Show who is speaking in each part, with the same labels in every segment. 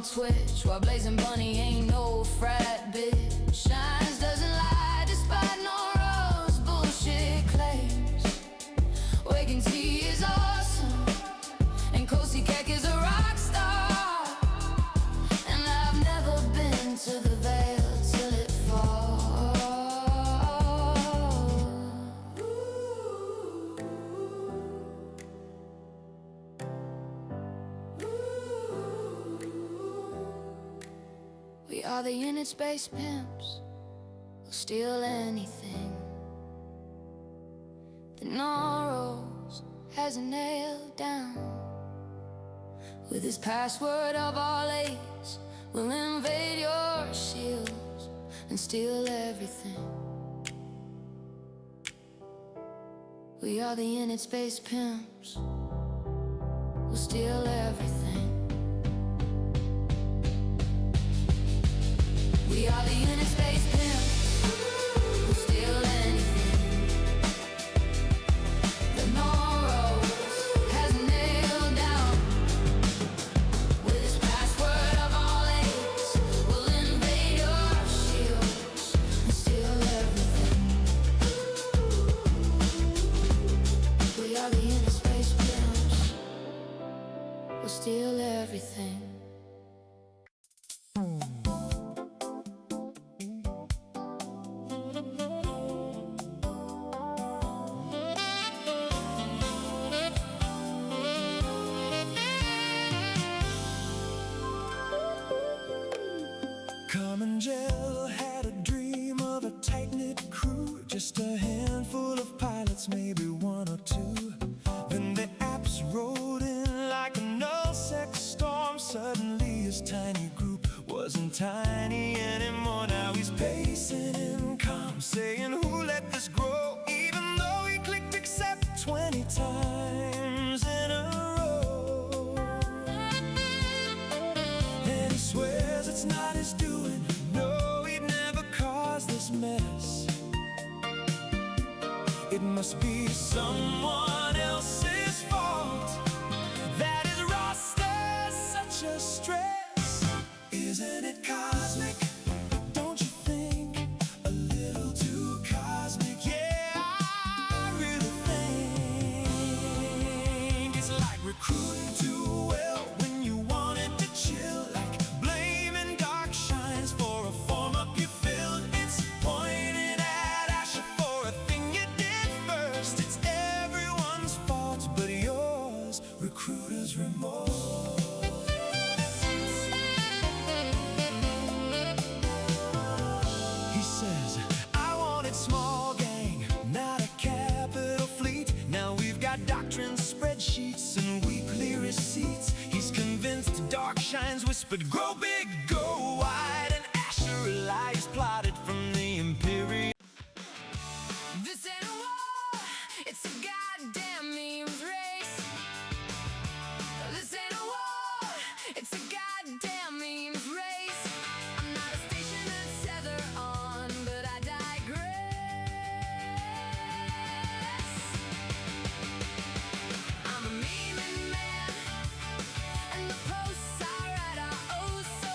Speaker 1: Twitch, while Blazing Bunny ain't no frat bitch. Shines doesn't lie despite no rose bullshit claims. Waking tea is awesome, and Kosi Kek is a rock star. And I've never been to the Vale till it falls. We are the unit space pimps, we'll steal anything. The Norros has nailed down. With his password of all A's, we'll invade your shields and steal everything. We are the unit space pimps, we'll steal everything. We are the unit space pimps, we'll steal anything. The Norros has nailed down. With his password of all A's, we'll invade your shields and steal everything. We are the unit space pimps, we'll steal everything.
Speaker 2: Common Gel had a dream of a tight-knit crew, just a handful of pilots, maybe one or two. Then the apps rolled in like a nullsec storm. Suddenly his tiny group wasn't tiny anymore. Now he's pacing in calm, saying who let this grow, even though he clicked accept 20 times in a row. And he swears it's not his doing, no, he'd never cause this mess. It must be someone else's fault that his roster's such a stress. Isn't it cosmic? Don't you think? A little too cosmic. Yeah, I really think it's like recruiting too well when you wanted to chill, like blaming dark shines for a form up you filled. It's pointing at Asher for a thing you did first. It's everyone's fault but yours, recruiter's remorse. He says, I wanted small gang, not a capital fleet. Now we've got doctrines, spreadsheets, and weekly receipts. He's convinced dark shines whispered, grow big, go wide, and Asher lies plotted from the Imperial.
Speaker 1: This ain't a war, it's a goddamn memes race. This ain't a war, it's a goddamn memes race. I'm not a station to tether on, but I digress. I'm a memeing man, and the posts I write are oh so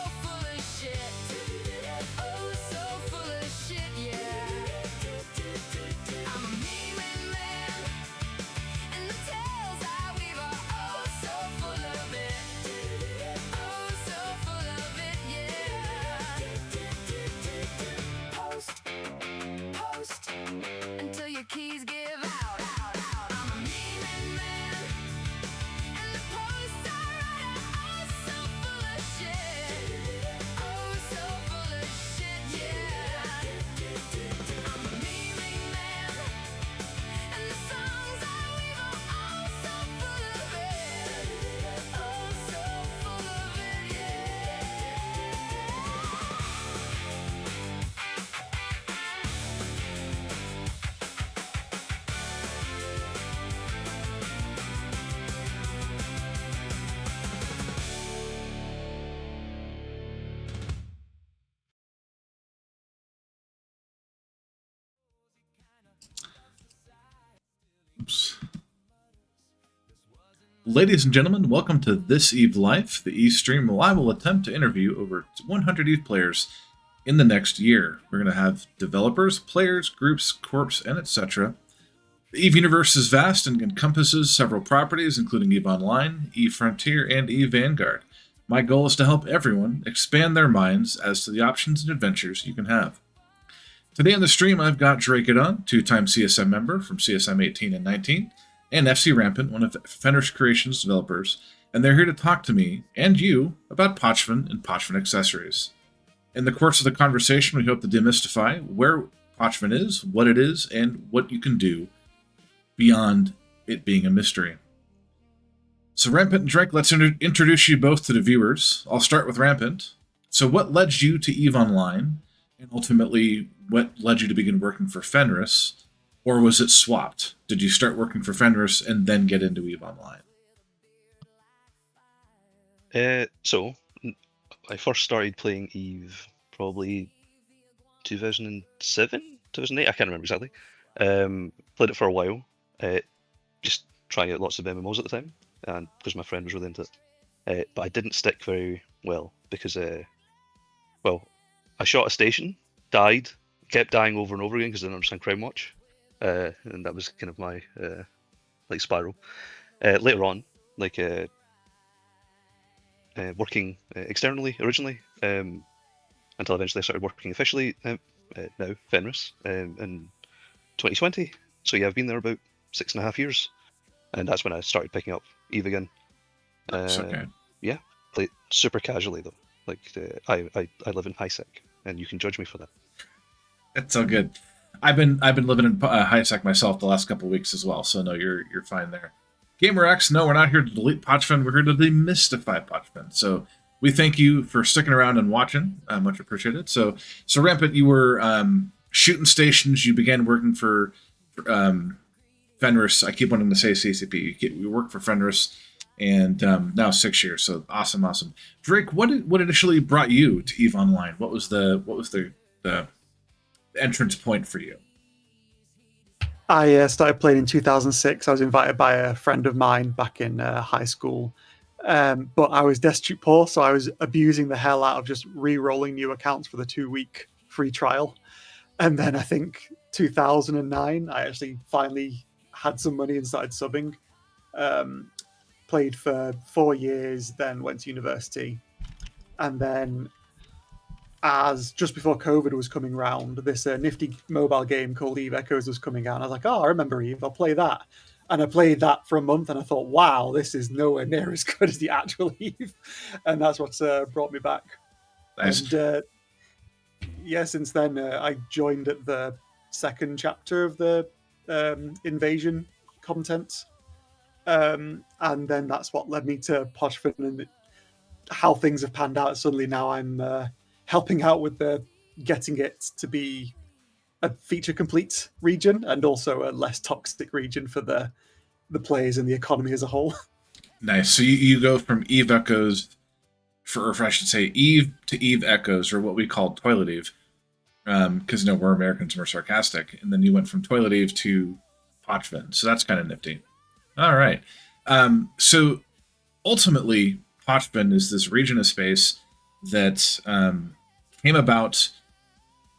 Speaker 3: Ladies and gentlemen, welcome to This Eve Life, the Eve stream where I will attempt to interview over 100 Eve players in the next year. We're going to have developers, players, groups, corps, and etc. The Eve universe is vast and encompasses several properties, including Eve Online, Eve Frontier, and Eve Vanguard. My goal is to help everyone expand their minds as to the options and adventures you can have. Today on the stream, I've got Drake Iddon, two-time CSM member from CSM 18 and 19, and FC Rampant, one of Fenris Creations developers, and they're here to talk to me and you about Pochven and Pochven accessories. In the course of the conversation, we hope to demystify where Pochven is, what it is, and what you can do beyond it being a mystery. So Rampant and Drake, let's introduce you both to the viewers. I'll start with Rampant. So what led you to EVE Online, and ultimately what led you to begin working for Fenris? Or was it swapped? Did you start working for Fenris and then get into EVE Online?
Speaker 4: So I first started playing EVE probably 2007, 2008. I can't remember exactly. Played it for a while, just trying out lots of MMOs at the time, and because my friend was really into it. But I didn't stick very well because, I shot a station, died, kept dying over and over again because I didn't understand Crime Watch. And that was kind of my spiral. Later on, working externally originally, until eventually I started working officially now, Fenris, in 2020. So yeah, I've been there about 6.5 years, and that's when I started picking up EVE again.
Speaker 3: Okay.
Speaker 4: Yeah, play it super casually though. I live in high sec, and you can judge me for that.
Speaker 3: That's so good. I've been living in high sec myself the last couple of weeks as well, so no, you're fine there. GamerX, no, we're not here to delete Pochven. We're here to demystify Pochven. So we thank you for sticking around and watching. Much appreciated. So Rampant, you were shooting stations. You began working for Fenris. I keep wanting to say CCP. You work for Fenris, and now 6 years. So awesome. Drake, what initially brought you to EVE Online? What was the entrance point for you?
Speaker 5: I started playing in 2006. I was invited by a friend of mine back in high school, but I was destitute poor, so I was abusing the hell out of just re-rolling new accounts for the 2-week free trial. And then I think 2009, I actually finally had some money and started subbing. Played for 4 years, then went to university, and then as just before COVID was coming round, this nifty mobile game called Eve Echoes was coming out. And I was like, oh, I remember Eve, I'll play that. And I played that for a month, and I thought, wow, this is nowhere near as good as the actual Eve. And that's what brought me back.
Speaker 3: Nice.
Speaker 5: And since then, I joined at the second chapter of the invasion content. And then that's what led me to Pochven and how things have panned out. Suddenly now I'm helping out with getting it to be a feature complete region and also a less toxic region for the players and the economy as a whole.
Speaker 3: Nice. So you go from Eve Echoes, or I should say Eve to Eve Echoes, or what we call Toilet Eve, because we're Americans and we're sarcastic. And then you went from Toilet Eve to Pochven. So that's kind of nifty. All right. So ultimately, Pochven is this region of space that came about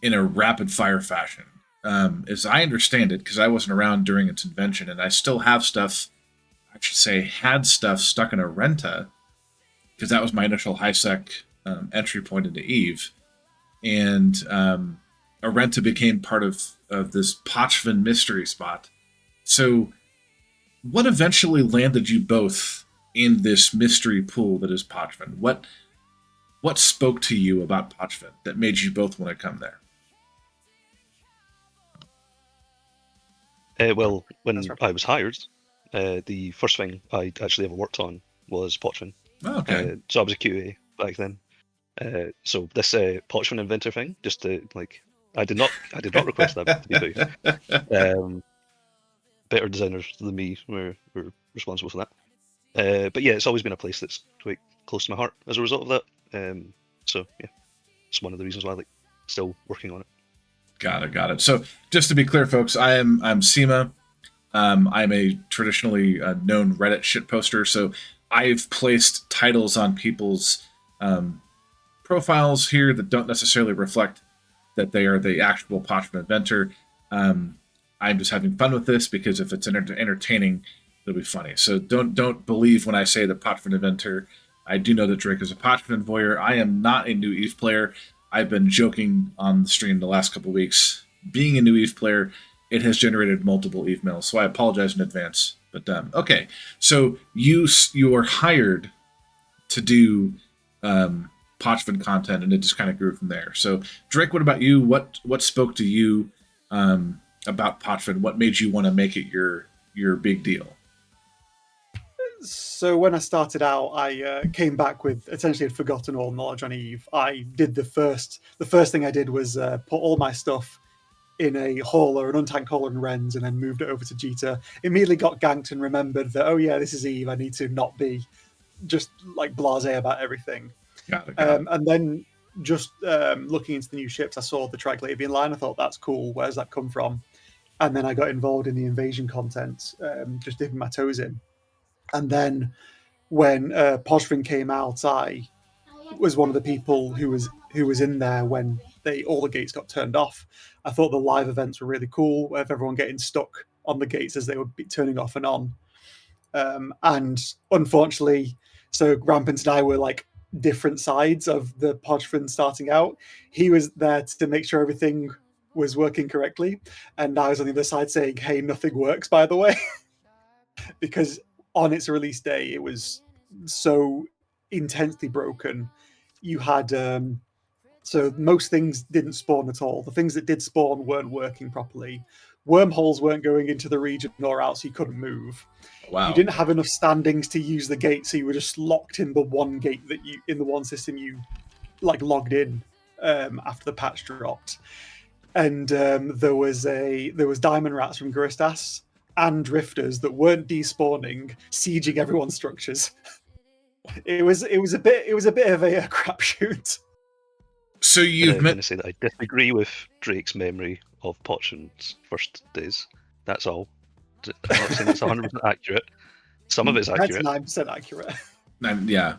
Speaker 3: in a rapid fire fashion. As I understand it, because I wasn't around during its invention, and I still have stuff, had stuff stuck in a Renta, because that was my initial high sec entry point into EVE. And a Renta became part of this Pochven mystery spot. So what eventually landed you both in this mystery pool that is Pochven? What spoke to you about Pochven that made you both want to come there?
Speaker 4: Well, when I was hired, the first thing I actually ever worked on was Pochven.
Speaker 3: Oh, okay.
Speaker 4: So I was a QA back then. So this Pochven inventor thing, just to I did not request that to be put. Better designers than me were responsible for that. But yeah, it's always been a place that's quite close to my heart as a result of that. So yeah, it's one of the reasons why I still working on it.
Speaker 3: Got it. So just to be clear, folks, I'm Seema. I'm a traditionally known Reddit shitposter, so I've placed titles on people's profiles here that don't necessarily reflect that they are the actual Pochven inventor. I'm just having fun with this because if it's entertaining, it'll be funny. So don't believe when I say the Pochven inventor. I do know that Drake is a Pochven voyeur. I am not a new Eve player. I've been joking on the stream the last couple weeks. Being a new Eve player, it has generated multiple Eve mails, so I apologize in advance. But okay, so you are hired to do Pochven content, and it just kind of grew from there. So Drake, what about you? What spoke to you about Pochven? What made you want to make it your big deal?
Speaker 5: So when I started out, I came back with essentially had forgotten all knowledge on Eve. I did the first thing I did was put all my stuff in a hauler, an untanked hauler in Wren's, and then moved it over to Jita. Immediately got ganked and remembered that, oh yeah, this is Eve. I need to not be just like blasé about everything.
Speaker 3: Got it.
Speaker 5: And then just looking into the new ships, I saw the Triglavian line. I thought, that's cool. Where's that come from? And then I got involved in the invasion content, just dipping my toes in. And then when Pochven came out, I was one of the people who was in there when all the gates got turned off. I thought the live events were really cool, with everyone getting stuck on the gates as they would be turning off and on. And unfortunately, so Rampant and I were like different sides of the Pochven starting out. He was there to make sure everything was working correctly, and I was on the other side saying, hey, nothing works, by the way. Because on its release day, it was so intensely broken. You had so most things didn't spawn at all. The things that did spawn weren't working properly. Wormholes weren't going into the region or out, so you couldn't move.
Speaker 3: Wow.
Speaker 5: You didn't have enough standings to use the gate, so you were just locked in the one gate that you in the one system you like logged in after the patch dropped. And there was diamond rats from Guristas and drifters that weren't despawning, sieging everyone's structures. It was a bit of a crapshoot.
Speaker 3: So you've
Speaker 4: I'm going to say that I disagree with Drake's memory of Pochven's first days. That's all. I'm not saying it's 100% accurate. Some of it's accurate.
Speaker 5: That's 9% accurate.
Speaker 3: Yeah.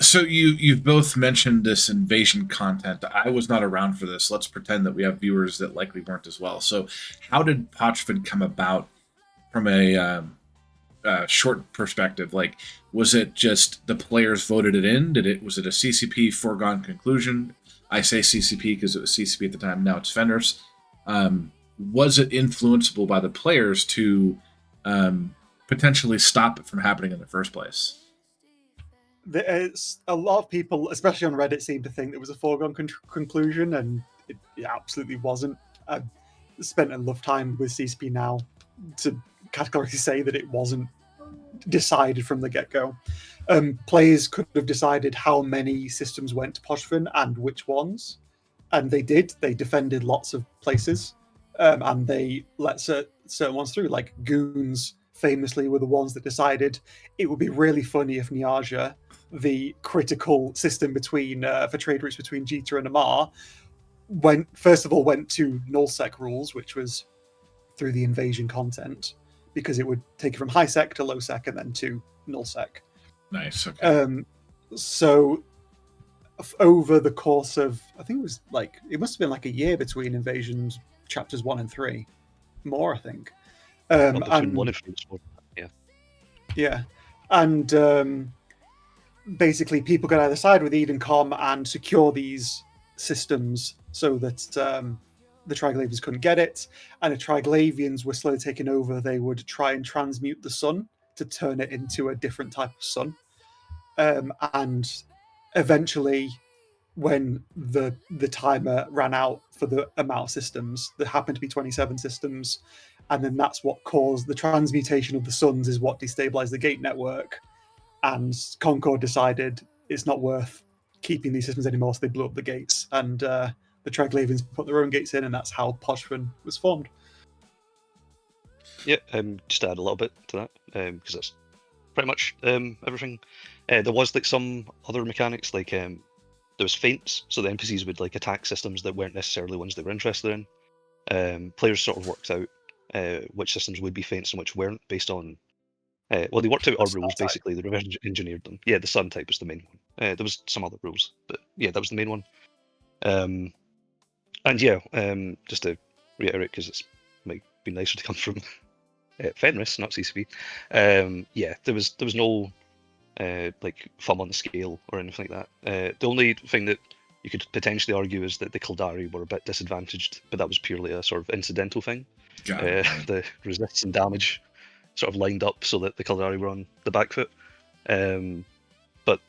Speaker 3: So you've both mentioned this invasion content. I was not around for this. Let's pretend that we have viewers that likely weren't as well. So how did Pochven come about from a short perspective? Like, was it just the players voted it in? Was it a CCP foregone conclusion? I say CCP because it was CCP at the time. Now it's Fenris. Was it influenceable by the players to potentially stop it from happening in the first place?
Speaker 5: There's a lot of people, especially on Reddit, seem to think it was a foregone conclusion, and it absolutely wasn't. I've spent enough time with CCP now to categorically say that it wasn't decided from the get-go. Players could have decided how many systems went to Pochven and which ones, and they did. They defended lots of places, and they let certain ones through, like Goons famously were the ones that decided it would be really funny if Niaja, the critical system between for trade routes between Jita and Amar, went to nullsec rules, which was through the invasion content, because it would take it from high sec to low sec and then to nullsec.
Speaker 3: Nice. Okay.
Speaker 5: So over the course of, I think it must have been like a year between invasions chapters 1 and 3, more I think.
Speaker 4: Between 1 and 3, yeah.
Speaker 5: Yeah, and basically people could either side with Eden.com and secure these systems so that the Triglavians couldn't get it, and if Triglavians were slowly taking over, they would try and transmute the sun to turn it into a different type of sun. And eventually, when the timer ran out for the amount of systems, there happened to be 27 systems, and then that's what caused the transmutation of the suns is what destabilized the gate network, and Concord decided it's not worth keeping these systems anymore, so they blew up the gates, and the Triglavians put their own gates in, and that's how Pochven was formed.
Speaker 4: Yeah, just to add a little bit to that, because that's pretty much everything. There was like some other mechanics, like there was feints, so the NPCs would like attack systems that weren't necessarily ones they were interested in. Players sort of worked out which systems would be fenced and which weren't, based on. Well, they worked out our
Speaker 5: Sun
Speaker 4: rules
Speaker 5: type.
Speaker 4: basically. They reverse engineered them. Yeah, the sun type was the main one. There was some other rules, but yeah, that was the main one. And yeah, just to reiterate, because it might be nicer to come from Fenris, not CCP. Yeah, there was no like thumb on the scale or anything like that. The only thing that you could potentially argue is that the Kildari were a bit disadvantaged, but that was purely a sort of incidental thing.
Speaker 3: Got it.
Speaker 4: The resists and damage sort of lined up so that the Kildari were on the back foot. But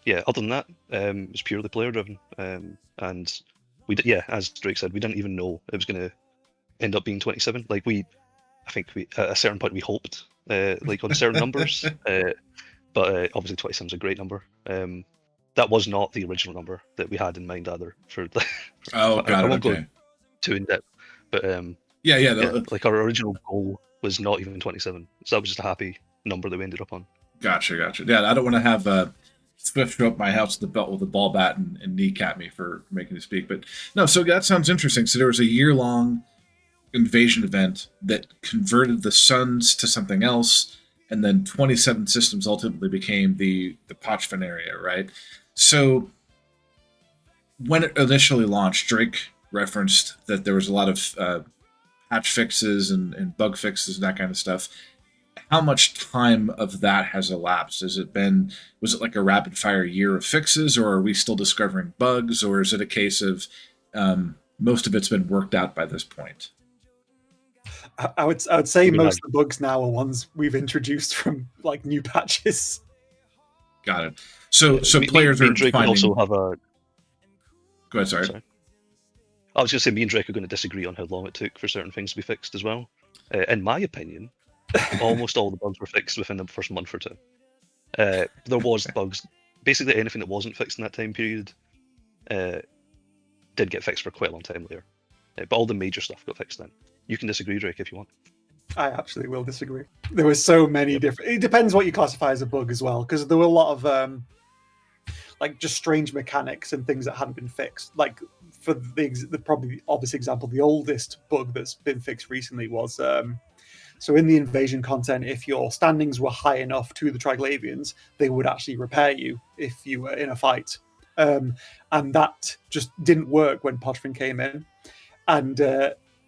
Speaker 4: yeah, other than that, it was purely player driven. And we did, yeah, as Drake said, we didn't even know it was going to end up being 27. Like I think at a certain point we hoped, like on certain numbers, but obviously 27 is a great number. That was not the original number that we had in mind either. For the,
Speaker 3: Oh, got
Speaker 4: I
Speaker 3: it.
Speaker 4: won't
Speaker 3: Okay.
Speaker 4: go too in depth, but
Speaker 3: Yeah.
Speaker 4: yeah, like our original goal was not even 27, so that was just a happy number that we ended up on.
Speaker 3: Gotcha. Yeah, I don't want to have Swift show up my house with the belt with a ball bat and kneecap me for making me speak. But no, so that sounds interesting. So there was a year-long invasion event that converted the suns to something else, and then 27 systems ultimately became the Pochven area, right? So when it initially launched, Drake referenced that there was a lot of patch fixes and bug fixes and that kind of stuff. How much time of that has elapsed? Was it like a rapid fire year of fixes, or are we still discovering bugs, or is it a case of most of it's been worked out by this point?
Speaker 5: I would say
Speaker 4: Maybe
Speaker 5: most
Speaker 4: not.
Speaker 5: of the bugs now are ones we've introduced from like new patches.
Speaker 3: Got it. So
Speaker 4: Me
Speaker 3: players
Speaker 4: and
Speaker 3: are
Speaker 4: Drake would
Speaker 3: finding.
Speaker 4: also have a.
Speaker 3: Go ahead, sorry.
Speaker 4: Sorry. I was going to say, me and Drake are going to disagree on how long it took for certain things to be fixed as well. In my opinion, almost all the bugs were fixed within the first month or two. There was bugs. Basically, anything that wasn't fixed in that time period did get fixed for quite a long time later. But all the major stuff got fixed then. You can disagree, Drake, if you want.
Speaker 5: I absolutely will disagree. There were so many different. It depends what you classify as a bug as well, because there were a lot of like just strange mechanics and things that hadn't been fixed. Like for the probably obvious example, the oldest bug that's been fixed recently was so in the invasion content, if your standings were high enough to the Triglavians, they would actually repair you if you were in a fight. And that just didn't work when Pochven came in. And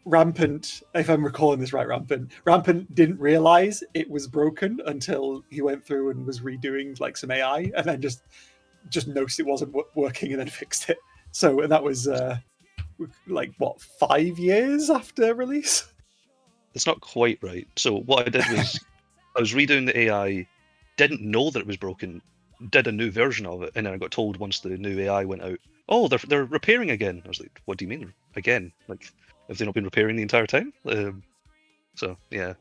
Speaker 5: Rampant, if I'm recalling this right, Rampant didn't realize it was broken until he went through and was redoing like some AI, and then just noticed it wasn't working and then fixed it. So, and that was like what, 5 years after release?
Speaker 4: It's not quite right. So what I did was I was redoing the AI, didn't know that it was broken, did a new version of it, and then I got told once the new AI went out, oh, they're repairing again. I was like, what do you mean again? Like, have they not been repairing the entire time? So yeah,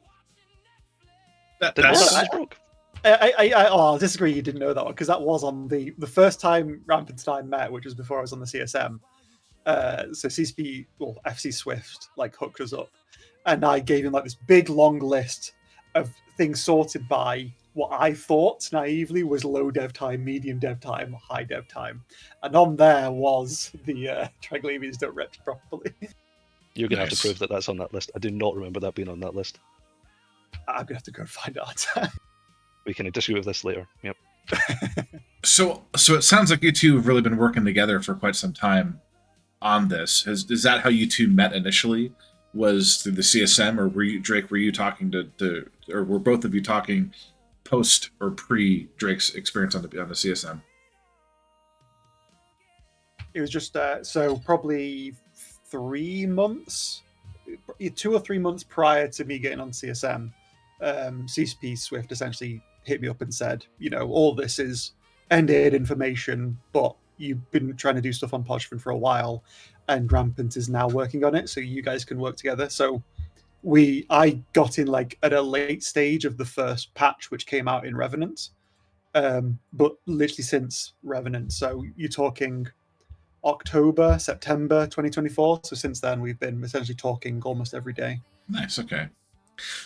Speaker 4: didn't know that was broke.
Speaker 5: I'll disagree. You didn't know that one because that was on the first time Rampant and I met, which was before I was on the CSM. So CCP, well, FC Swift, like hooked us up, and I gave him like this big long list of things sorted by what I thought naively was low dev time, medium dev time, high dev time, and on there was the Triglavians don't rep properly.
Speaker 4: You're gonna have
Speaker 3: Nice.
Speaker 4: to prove that that's on that list. I do not remember that being on that list.
Speaker 5: I'm gonna have to go and find out.
Speaker 4: We can disagree with this later. Yep.
Speaker 3: So it sounds like you two have really been working together for quite some time on this. Is that how you two met initially? Was through the CSM, or were you talking to or were both of you talking post or pre Drake's experience on the CSM?
Speaker 5: It was just so probably 3 months, 2 or 3 months prior to me getting on CSM. CCP Swift essentially hit me up and said, you know, all this is ended information, but you've been trying to do stuff on Pochven for a while, and Rampant is now working on it, so you guys can work together. So I got in like at a late stage of the first patch, which came out in Revenant, but literally since Revenant. So you're talking October, September 2024. So since then, we've been essentially talking almost every day.
Speaker 3: Nice. Okay.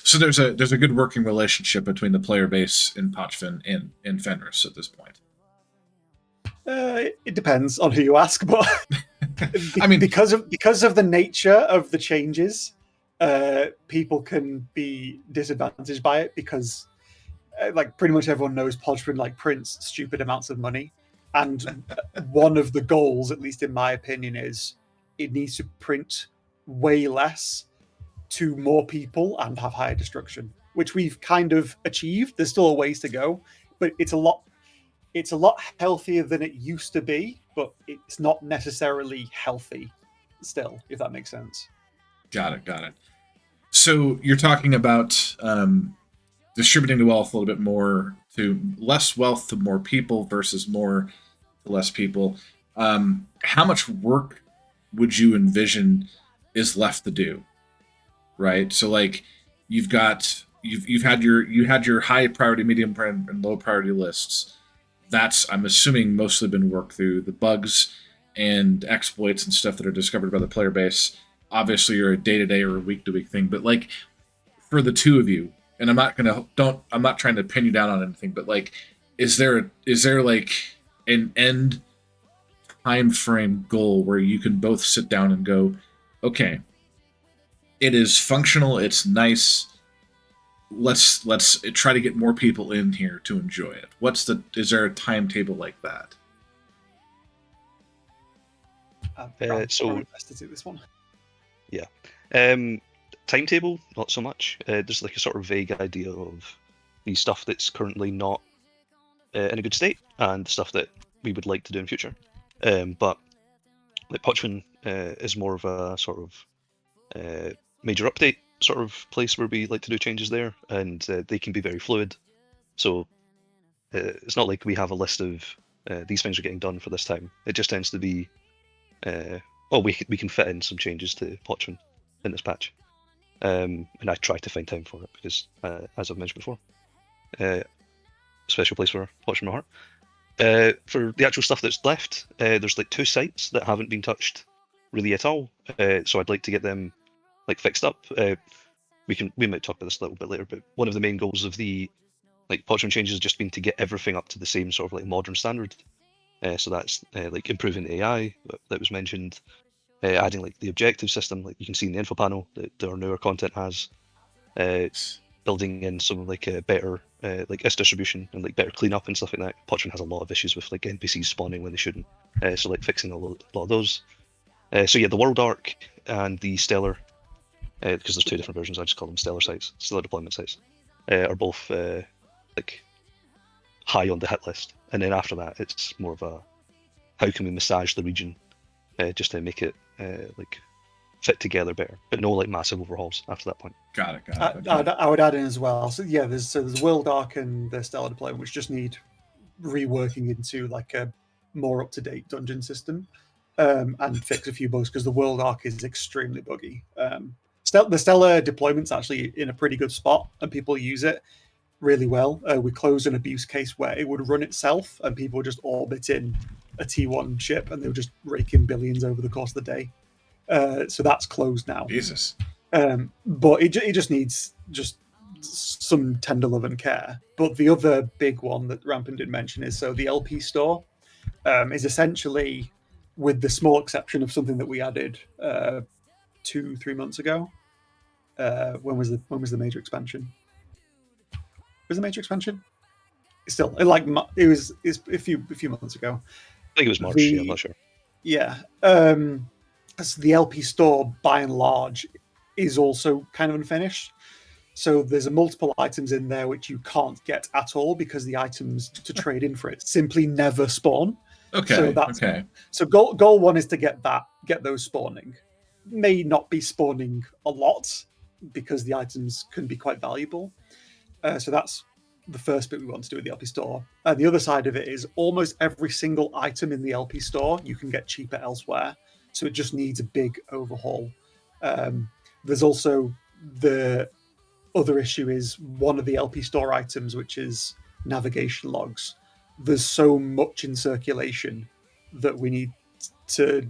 Speaker 3: So there's a good working relationship between the player base in Pochven and Fenris at this point.
Speaker 5: It depends on who you ask, but
Speaker 3: I mean,
Speaker 5: because of the nature of the changes, people can be disadvantaged by it because like pretty much everyone knows Pochven like prints stupid amounts of money, and one of the goals, at least in my opinion, is it needs to print way less to more people and have higher destruction, which we've kind of achieved. There's still a ways to go, but it's a lot healthier than it used to be, but it's not necessarily healthy still, if that makes sense.
Speaker 3: Got it. So you're talking about distributing the wealth a little bit more to less wealth to more people versus more to less people. How much work would you envision is left to do? Right. So like you've had your high priority, medium priority, and low priority lists. That's, I'm assuming, mostly been worked through. The bugs and exploits and stuff that are discovered by the player base obviously are a day-to-day or a week-to-week thing. But like for the two of you, and I'm not trying to pin you down on anything, but like is there like an end time frame goal where you can both sit down and go, okay, it is functional, it's nice, let's try to get more people in here to enjoy it? Is there a timetable like that?
Speaker 4: So
Speaker 5: best to do this one.
Speaker 4: Yeah. Timetable, not so much. There's like a sort of vague idea of the stuff that's currently not in a good state and the stuff that we would like to do in future. But like Pochven is more of a sort of major update sort of place where we like to do changes there, and they can be very fluid. So it's not like we have a list of these things are getting done for this time. It just tends to be, we can fit in some changes to Pochven in this patch. And I try to find time for it because, as I've mentioned before, special place for Pochven in my heart. For the actual stuff that's left, there's like 2 sites that haven't been touched really at all. So I'd like to get them like fixed up. We might talk about this a little bit later, but one of the main goals of the like Pochven changes has just been to get everything up to the same sort of like modern standard. So that's like improving the AI that was mentioned, adding like the objective system, like you can see in the info panel that our newer content has, building in some like a better like S distribution and like better cleanup and stuff like that. Pochven has a lot of issues with like NPCs spawning when they shouldn't, so like fixing a lot of those. So yeah, the world arc and the stellar, because there's 2 different versions, I just call them stellar sites, stellar deployment sites, are both like high on the hit list. And then after that, it's more of a how can we massage the region just to make it like fit together better, but no like massive overhauls after that point.
Speaker 3: Got it.
Speaker 5: Okay. I would add in as well. So yeah, there's world arc and the stellar deployment, which just need reworking into like a more up to date dungeon system, and fix a few bugs because the world arc is extremely buggy. The stellar deployment's actually in a pretty good spot, and people use it really well. We closed an abuse case where it would run itself, and people would just orbit in a T1 ship, and they would just rake in billions over the course of the day. So that's closed now.
Speaker 3: Jesus.
Speaker 5: But it just needs just some tender love and care. But the other big one that Rampant did mention is so the LP store is essentially, with the small exception of something that we added 2-3 months ago. When was the major expansion? Was the major expansion? Still, it was a few months ago.
Speaker 4: I think it was March. Yeah, I'm not sure.
Speaker 5: Yeah. So the LP store, by and large, is also kind of unfinished. So there's multiple items in there which you can't get at all because the items to trade in for it simply never spawn.
Speaker 3: Okay.
Speaker 5: So
Speaker 3: okay.
Speaker 5: So goal 1 is to get those spawning. May not be spawning a lot because the items can be quite valuable. So that's the first bit we want to do with the LP store. The other side of it is almost every single item in the LP store you can get cheaper elsewhere. So it just needs a big overhaul. There's also the other issue is one of the LP store items, which is navigation logs. There's so much in circulation that we need to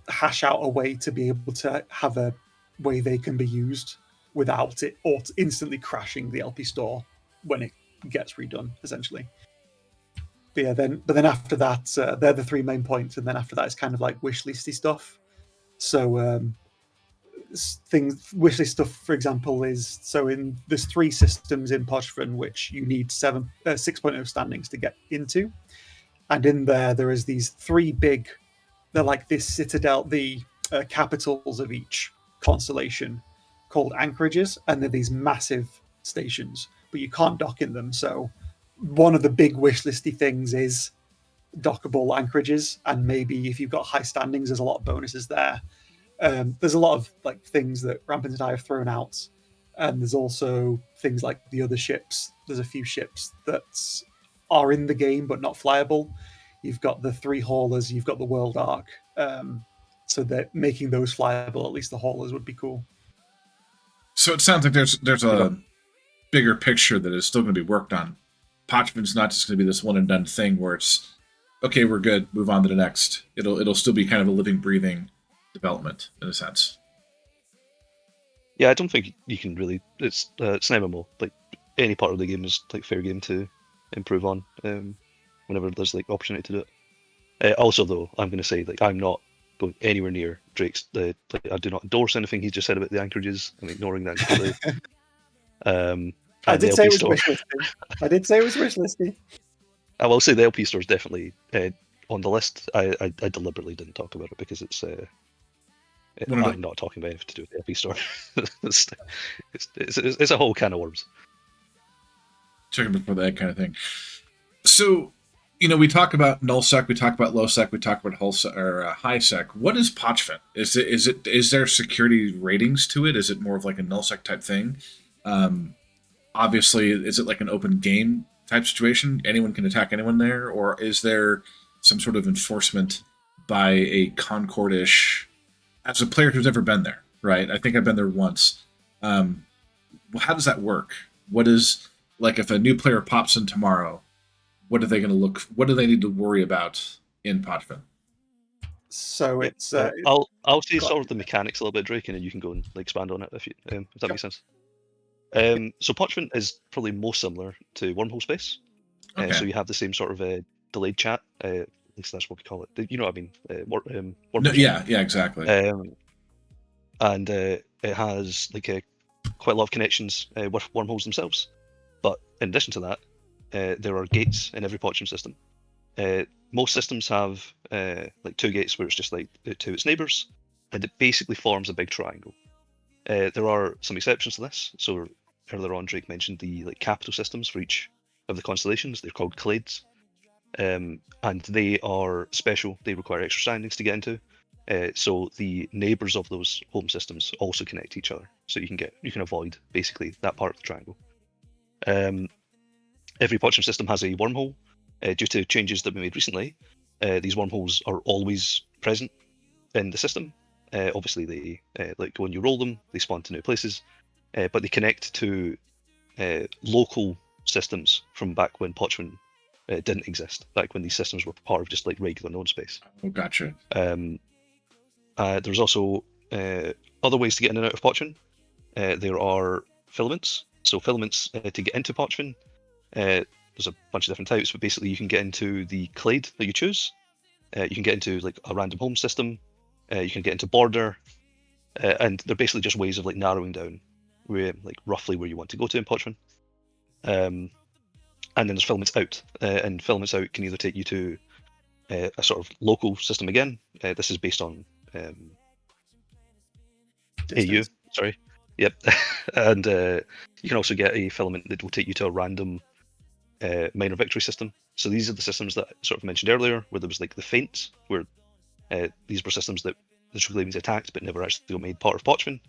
Speaker 5: hash out a way to be able to have a way they can be used without it or instantly crashing the LP store when it gets redone, essentially. But then after that, they're the 3 main points, and then after that, it's kind of like wish listy stuff. So things, wishlist stuff, for example, is so there's 3 systems in Pochven which you need 6.0 standings to get into, and in there is these 3 big. They're like this citadel, the capitals of each constellation, called anchorages, and they're these massive stations, but you can't dock in them. So one of the big wishlisty things is dockable anchorages, and maybe if you've got high standings, there's a lot of bonuses there. There's a lot of like things that Rampant and I have thrown out, and there's also things like the other ships. There's a few ships that are in the game but not flyable. You've got the 3 haulers, you've got the World Arc, so that making those flyable, at least the haulers, would be cool.
Speaker 3: So it sounds like there's a bigger picture that is still going to be worked on. Pochven's not just going to be this one and done thing where it's okay, we're good, move on to the next. It'll still be kind of a living, breathing development in a sense.
Speaker 4: Yeah, I don't think you can really. It's an MMO. Like any part of the game is like fair game to improve on. Whenever there's like opportunity to do it. Also, though, I'm going to say like I'm not going anywhere near Drake's. Like, I do not endorse anything he's just said about the anchorages. I'm ignoring that completely.
Speaker 5: I did say it was wishlisty. I did say it was wishlisty.
Speaker 4: I will say the LP store is definitely on the list. I deliberately didn't talk about it because it's. I'm not talking about anything to do with the LP store. it's a whole can of worms.
Speaker 3: Checking before that kind of thing. So, we talk about nullsec, we talk about lowsec, we talk about highsec. What is Pochven? Is there security ratings to it? Is it more of like a nullsec type thing? Obviously, is it like an open game type situation? Anyone can attack anyone there, or is there some sort of enforcement by a Concordish? As a player who's never been there, right? I think I've been there once. How does that work? What is like if a new player pops in tomorrow? What are they going to look? What do they need to worry about in Pochven?
Speaker 5: So it's.
Speaker 4: I'll say sort of the mechanics a little bit, Drake, and then you can go and like, expand on it if that makes sense. So Pochven is probably most similar to Wormhole Space.
Speaker 3: Okay.
Speaker 4: So you have the same sort of delayed chat. At least that's what we call it. You know what I mean?
Speaker 3: No, yeah, exactly.
Speaker 4: And it has like quite a lot of connections with wormholes themselves. But in addition to that, there are gates in every Pochven system. Most systems have like 2 gates where it's just like to its neighbours, and it basically forms a big triangle. There are some exceptions to this. So earlier on, Drake mentioned the like capital systems for each of the constellations. They're called clades. And they are special. They require extra standings to get into. So the neighbours of those home systems also connect to each other. So you can avoid basically that part of the triangle. Every Pochven system has a wormhole. Due to changes that we made recently, these wormholes are always present in the system. Obviously, they like when you roll them, they spawn to new places, but they connect to local systems from back when Pochven didn't exist, back when these systems were part of just like regular known space.
Speaker 3: Oh, gotcha.
Speaker 4: There's also other ways to get in and out of Pochven. There are filaments. So filaments to get into Pochven, there's a bunch of different types, but basically you can get into the clade that you choose. You can get into like a random home system. You can get into border, and they're basically just ways of like narrowing down where like roughly where you want to go to in Pochven. And then there's filaments out, and filaments out can either take you to a sort of local system again. This is based on AU, sorry. Yep. And you can also get a filament that will take you to a random minor victory system. So these are the systems that I sort of mentioned earlier, where there was like the feints, where these were systems that the Triglavians attacked but never actually got made part of Pochven.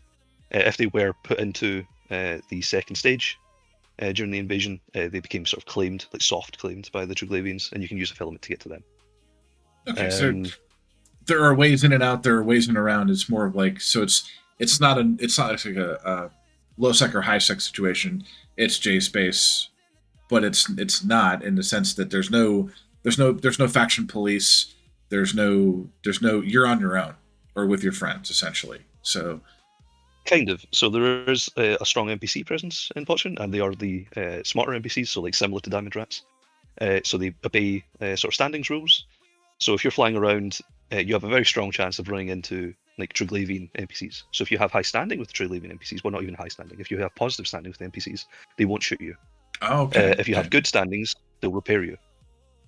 Speaker 4: If they were put into the second stage during the invasion, they became sort of claimed, like soft claimed by the Triglavians, and you can use a filament to get to them.
Speaker 3: Okay, so there are ways in and out, there are ways in and around. It's more of like, so it's not like a low sec or high sec situation. It's J space, but it's not in the sense that there's no faction police. There's no you're on your own or with your friends essentially. So
Speaker 4: kind of. So there is a strong NPC presence in Pochven, and they are the smarter NPCs, so like similar to Diamond Rats. So they obey sort of standings rules. So if you're flying around, you have a very strong chance of running into like Triglavian NPCs. So if you have high standing with Triglavian NPCs, well, not even high standing. If you have positive standing with NPCs, they won't shoot you.
Speaker 3: Okay.
Speaker 4: If you have good standings, they'll repair you.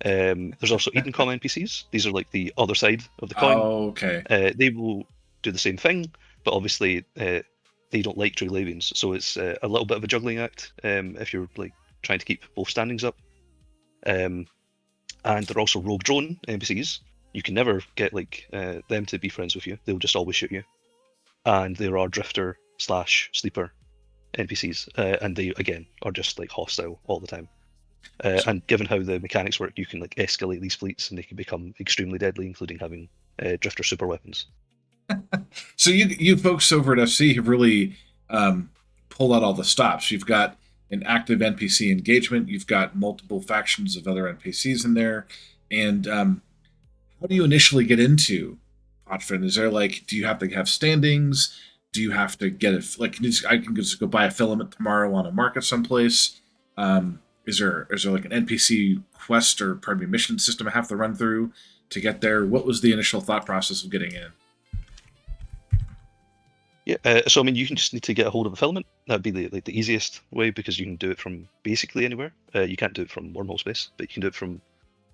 Speaker 4: There's also Edencom NPCs. These are like the other side of the coin.
Speaker 3: Okay.
Speaker 4: They will do the same thing, but obviously they don't like Triglavians, so it's a little bit of a juggling act if you're like trying to keep both standings up. And there are also rogue drone NPCs. You can never get like them to be friends with you. They'll just always shoot you. And there are drifter / sleeper NPCs, and they again are just like hostile all the time. And given how the mechanics work, you can like escalate these fleets, and they can become extremely deadly, including having drifter super weapons.
Speaker 3: So you folks over at FC have really pulled out all the stops. You've got an active NPC engagement. You've got multiple factions of other NPCs in there. And how do you initially get into Pochven? Is there like, do you have to have standings? Do you have to get it? Like, I can just go buy a filament tomorrow on a market someplace. Is there like an NPC quest or mission system I have to run through to get there? What was the initial thought process of getting in?
Speaker 4: Yeah, so I mean, you can just need to get a hold of a filament. That'd be the easiest way, because you can do it from basically anywhere. You can't do it from wormhole space, but you can do it from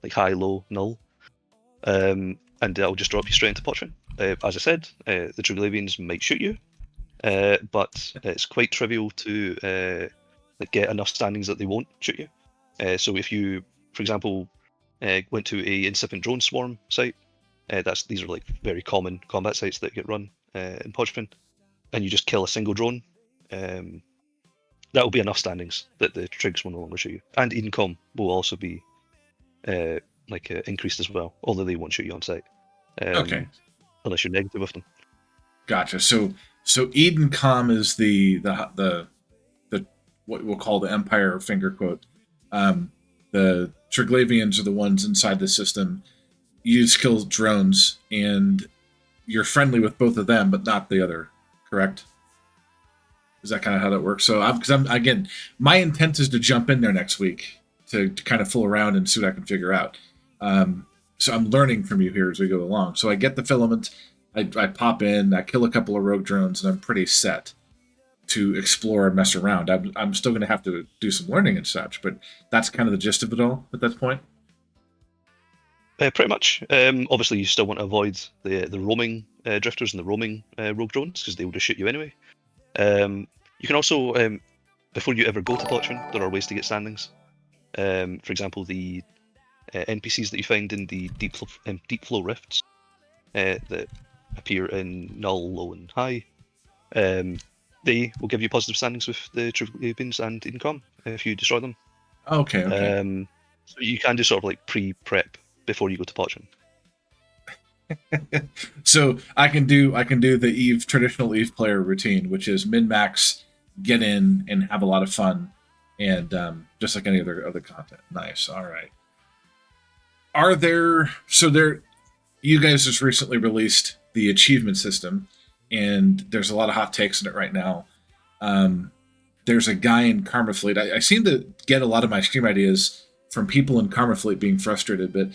Speaker 4: like high, low, null, and it'll just drop you straight into Pochven. As I said, the Triglavians might shoot you, but it's quite trivial to like get enough standings that they won't shoot you. So if you, for example, went to a incipient drone swarm site, these are like very common combat sites that get run in Pochven, and you just kill a single drone, that will be enough standings that the Trigs will no longer shoot you. And Edencom will also be increased as well, although they won't shoot you on site.
Speaker 3: Okay.
Speaker 4: Unless you're negative with them.
Speaker 3: Gotcha. So Edencom is the what we'll call the Empire, finger quote. The Triglavians are the ones inside the system. You just kill drones, and you're friendly with both of them, but not the other. Correct? Is that kind of how that works? So, again, my intent is to jump in there next week to kind of fool around and see what I can figure out. So I'm learning from you here as we go along. So I get the filament, I pop in, I kill a couple of rogue drones, and I'm pretty set to explore and mess around. I'm still going to have to do some learning and such, but that's kind of the gist of it all at that point.
Speaker 4: Pretty much. Obviously, you still want to avoid the roaming drifters and the roaming rogue drones, because they will just shoot you anyway. You can also, before you ever go to Pochven, there are ways to get standings. For example, the NPCs that you find in the deep flow rifts that appear in null, low, and high, they will give you positive standings with the Triglavians and Edencom if you destroy them.
Speaker 3: Okay.
Speaker 4: So you can do sort of like pre-prep before you go to Pochven.
Speaker 3: So I can do the traditional Eve player routine, which is min-max, get in, and have a lot of fun, and just like any other content. Nice. All right. You guys just recently released the achievement system, and there's a lot of hot takes in it right now. There's a guy in Karma Fleet. I seem to get a lot of my stream ideas from people in Karma Fleet being frustrated, but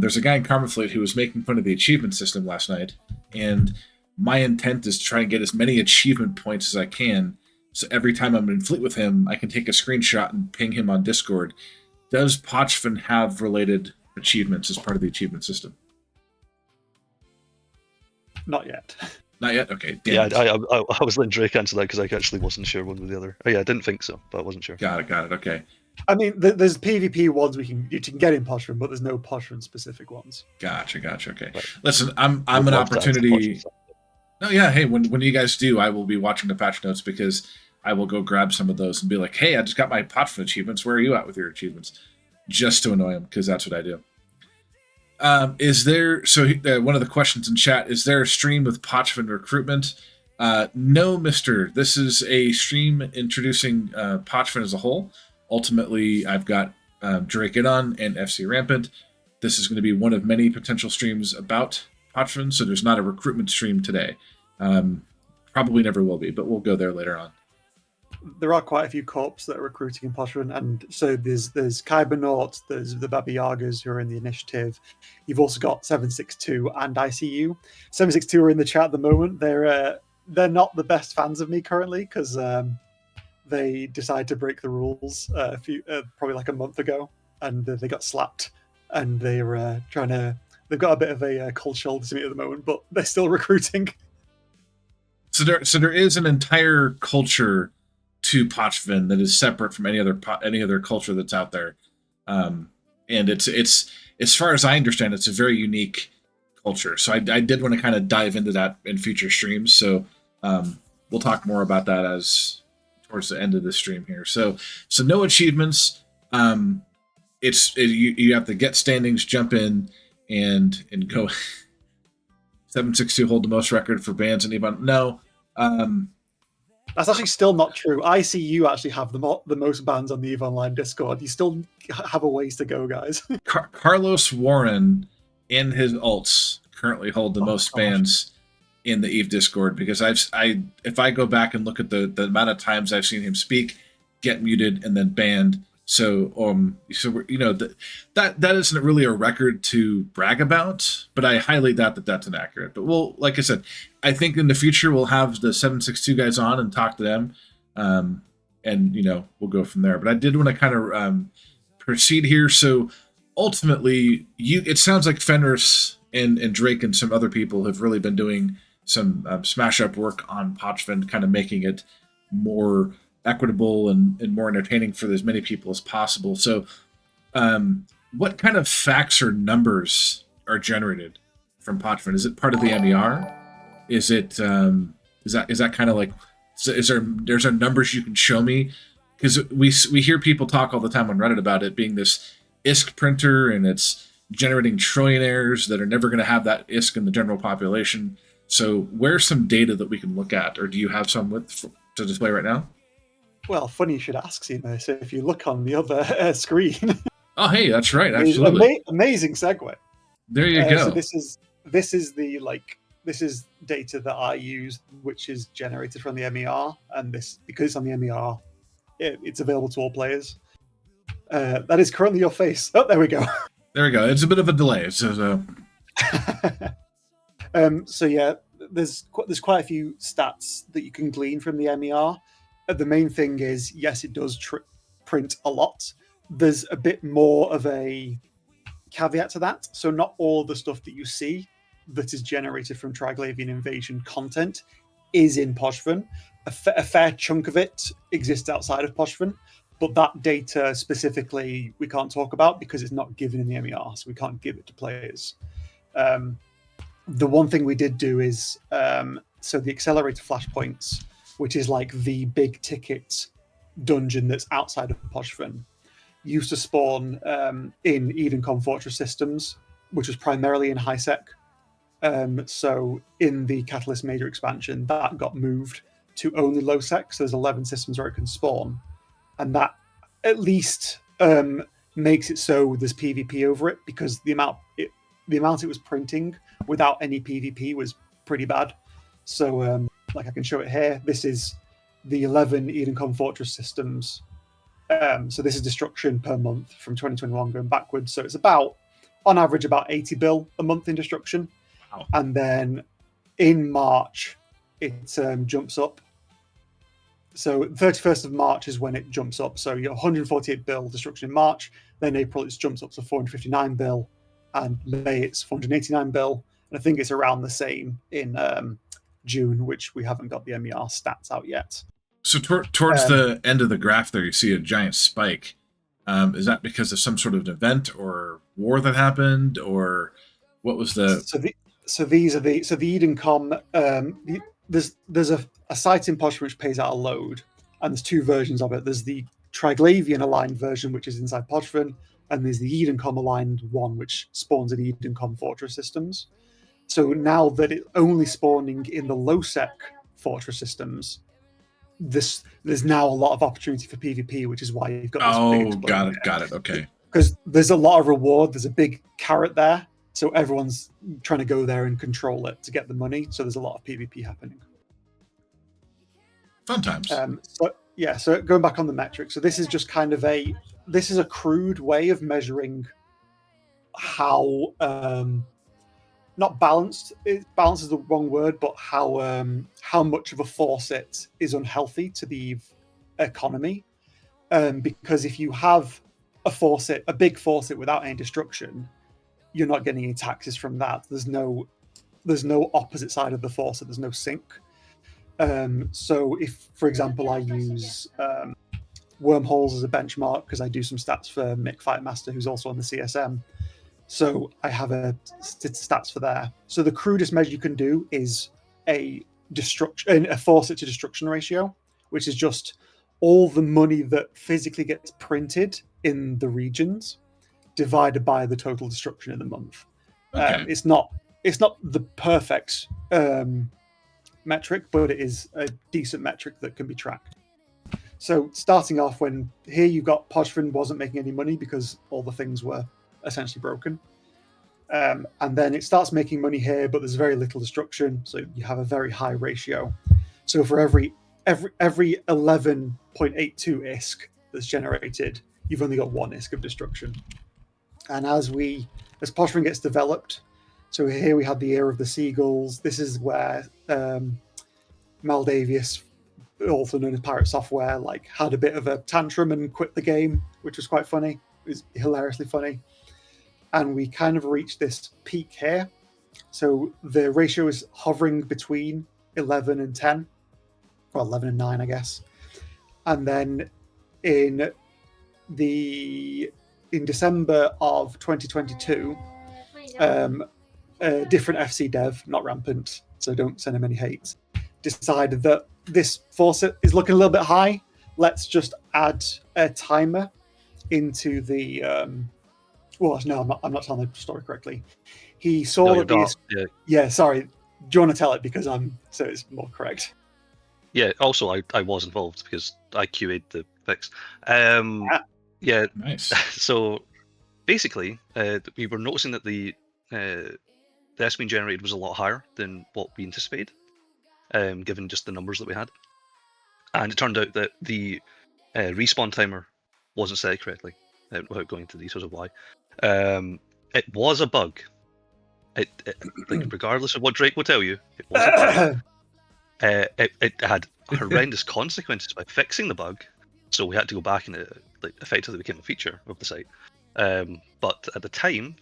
Speaker 3: there's a guy in Karma Fleet who was making fun of the achievement system last night, and my intent is to try and get as many achievement points as I can, so every time I'm in Fleet with him, I can take a screenshot and ping him on Discord. Does Pochven have related achievements as part of the achievement system?
Speaker 5: Not yet.
Speaker 3: Not yet? Okay.
Speaker 4: Yeah, I was letting Drake answer that because I actually wasn't sure one with the other. Oh yeah, I didn't think so, but I wasn't sure.
Speaker 3: Got it. Okay.
Speaker 5: I mean, there's PvP ones you can get in Pochven, but there's no Pochven specific ones.
Speaker 3: Gotcha. Okay.
Speaker 4: Right.
Speaker 3: Listen, I'm an opportunity. No, yeah. Hey, when you guys do, I will be watching the patch notes, because I will go grab some of those and be like, hey, I just got my Pochven achievements. Where are you at with your achievements? Just to annoy them, because that's what I do. Is there, one of the questions in chat, is there a stream with Pochven recruitment? No, mister. This is a stream introducing Pochven as a whole. Ultimately, I've got Drake Iddon and FC Rampant. This is going to be one of many potential streams about Pochven, so there's not a recruitment stream today. Probably never will be, but we'll go there later on.
Speaker 5: there are quite a few corps that are recruiting in Pochven, and so there's Kybernaut, there's the Babarogas who are in the initiative. You've also got 762 and ICU. 762 are in the chat at the moment. They're not the best fans of me currently because they decided to break the rules probably like a month ago, and they got slapped, and they're trying to. They've got a bit of a cold shoulder to me at the moment, but they're still recruiting.
Speaker 3: So there is an entire culture to Pochven that is separate from any other culture that's out there, and it's as far as I understand, it's a very unique culture. So I did want to kind of dive into that in future streams. So we'll talk more about that as towards the end of the stream here. So no achievements. You have to get standings, jump in, and go. 762 hold the most record for bans in Ebon. No.
Speaker 5: That's actually still not true. ICU actually have the most bans on the EVE Online Discord. You still have a ways to go, guys.
Speaker 3: Carlos Warren and his alts currently hold the most bans in the EVE Discord, because if I go back and look at the amount of times I've seen him speak, get muted, and then banned. So that isn't really a record to brag about, but I highly doubt that that's inaccurate. But like I said, I think in the future we'll have the 762 guys on and talk to them, and we'll go from there. But I did want to kind of proceed here. So ultimately, it sounds like Fenris and Drake and some other people have really been doing some smash up work on Pochven, kind of making it more equitable and more entertaining for as many people as possible. So what kind of facts or numbers are generated from Pochven? Is it part of the MER? Is it is that kind of like, there's there numbers you can show me? Because we hear people talk all the time on Reddit about it being this ISK printer, and it's generating trillionaires that are never going to have that ISK in the general population. So where's some data that we can look at, or do you have some to display right now?
Speaker 5: Well, funny you should ask, Simo. So if you look on the other screen.
Speaker 3: Oh, hey, that's right. Absolutely.
Speaker 5: Amazing segue.
Speaker 3: There you go.
Speaker 5: So this is data that I use, which is generated from the MER, and because it's on the MER, it's available to all players. That is currently your face. Oh, there we go.
Speaker 3: There we go. It's a bit of a delay. So
Speaker 5: yeah, there's quite a few stats that you can glean from the MER. The main thing is, yes, it does print a lot. There's a bit more of a caveat to that. So not all the stuff that you see that is generated from Triglavian Invasion content is in Pochven. A fair chunk of it exists outside of Pochven, but that data specifically we can't talk about because it's not given in the MER, so we can't give it to players. The one thing we did do is, so the accelerator flashpoints, which is like the big ticket dungeon that's outside of Pochven, used to spawn in Edencom Fortress systems, which was primarily in high sec. So in the Catalyst Major expansion, that got moved to only low sec. So there's 11 systems where it can spawn, and that at least makes it so there's PvP over it, because the amount it was printing without any PvP was pretty bad. So like I can show it here. This is the 11 Edencom Fortress systems. So this is destruction per month from 2021 going backwards. So it's on average, about 80 bill a month in destruction.
Speaker 3: Wow.
Speaker 5: And then in March, it jumps up. So 31st of March is when it jumps up. So you're 148 bill destruction in March. Then April, it jumps up to 459 bill. And May, it's 489 bill. And I think it's around the same in June, which we haven't got the MER stats out yet.
Speaker 3: So towards the end of the graph there, you see a giant spike. Is that because of some sort of event or war that happened, or what was the?
Speaker 5: So the Edencom. There's a site in Pochven which pays out a load, and there's two versions of it. There's the Triglavian aligned version, which is inside Pochven, and there's the Edencom aligned one, which spawns in Edencom Fortress systems. So now that it's only spawning in the low sec Fortress systems, there's now a lot of opportunity for PvP, which is why you've got this big
Speaker 3: got it. Okay.
Speaker 5: Because there's a lot of reward. There's a big carrot there, so everyone's trying to go there and control it to get the money. So there's a lot of PvP happening.
Speaker 3: Fun times.
Speaker 5: Yeah, so going back on the metric, so this is just kind of a crude way of measuring how not balanced. Balance is the wrong word, but how much of a faucet is unhealthy to the economy. Because if you have a big faucet without any destruction, you're not getting any taxes from that. There's no opposite side of the faucet. There's no sink. So if, for example, I use wormholes as a benchmark because I do some stats for Mick Fightmaster, who's also on the CSM. So I have a stats for there. So the crudest measure you can do is a faucet to destruction ratio, which is just all the money that physically gets printed in the regions divided by the total destruction in the month.
Speaker 3: Okay.
Speaker 5: It's not the perfect metric, but it is a decent metric that can be tracked. So starting off, when here you've got Pochven wasn't making any money because all the things were essentially broken. And then it starts making money here, but there's very little destruction, so you have a very high ratio. So for every 11.82 ISK that's generated, you've only got 1 ISK of destruction. And as Pochven gets developed, so here we had the Year of the Seagulls. This is where Maldavius, also known as Pirate Software, had a bit of a tantrum and quit the game, which was quite funny. It was hilariously funny. And we kind of reached this peak here. So the ratio is hovering between 11 and 10, or 11 and 9, I guess. And then in December of 2022, a different FC dev, not Rampant, so don't send him any hate, decided that this faucet is looking a little bit high. Let's just add a timer into the. No, I'm not telling the story correctly. He saw that these. Yeah, sorry. Do you want to tell it because so it's more correct?
Speaker 4: Yeah. Also, I was involved because I QA'd the fix. Yeah.
Speaker 3: Nice.
Speaker 4: So basically, we were noticing that the S being generated was a lot higher than what we anticipated, given just the numbers that we had. And it turned out that the respawn timer wasn't set correctly, without going into the details of why. It was a bug. Regardless of what Drake will tell you, it was a bug. It had horrendous consequences by fixing the bug, so we had to go back and it effectively became a feature of the site. But at the time,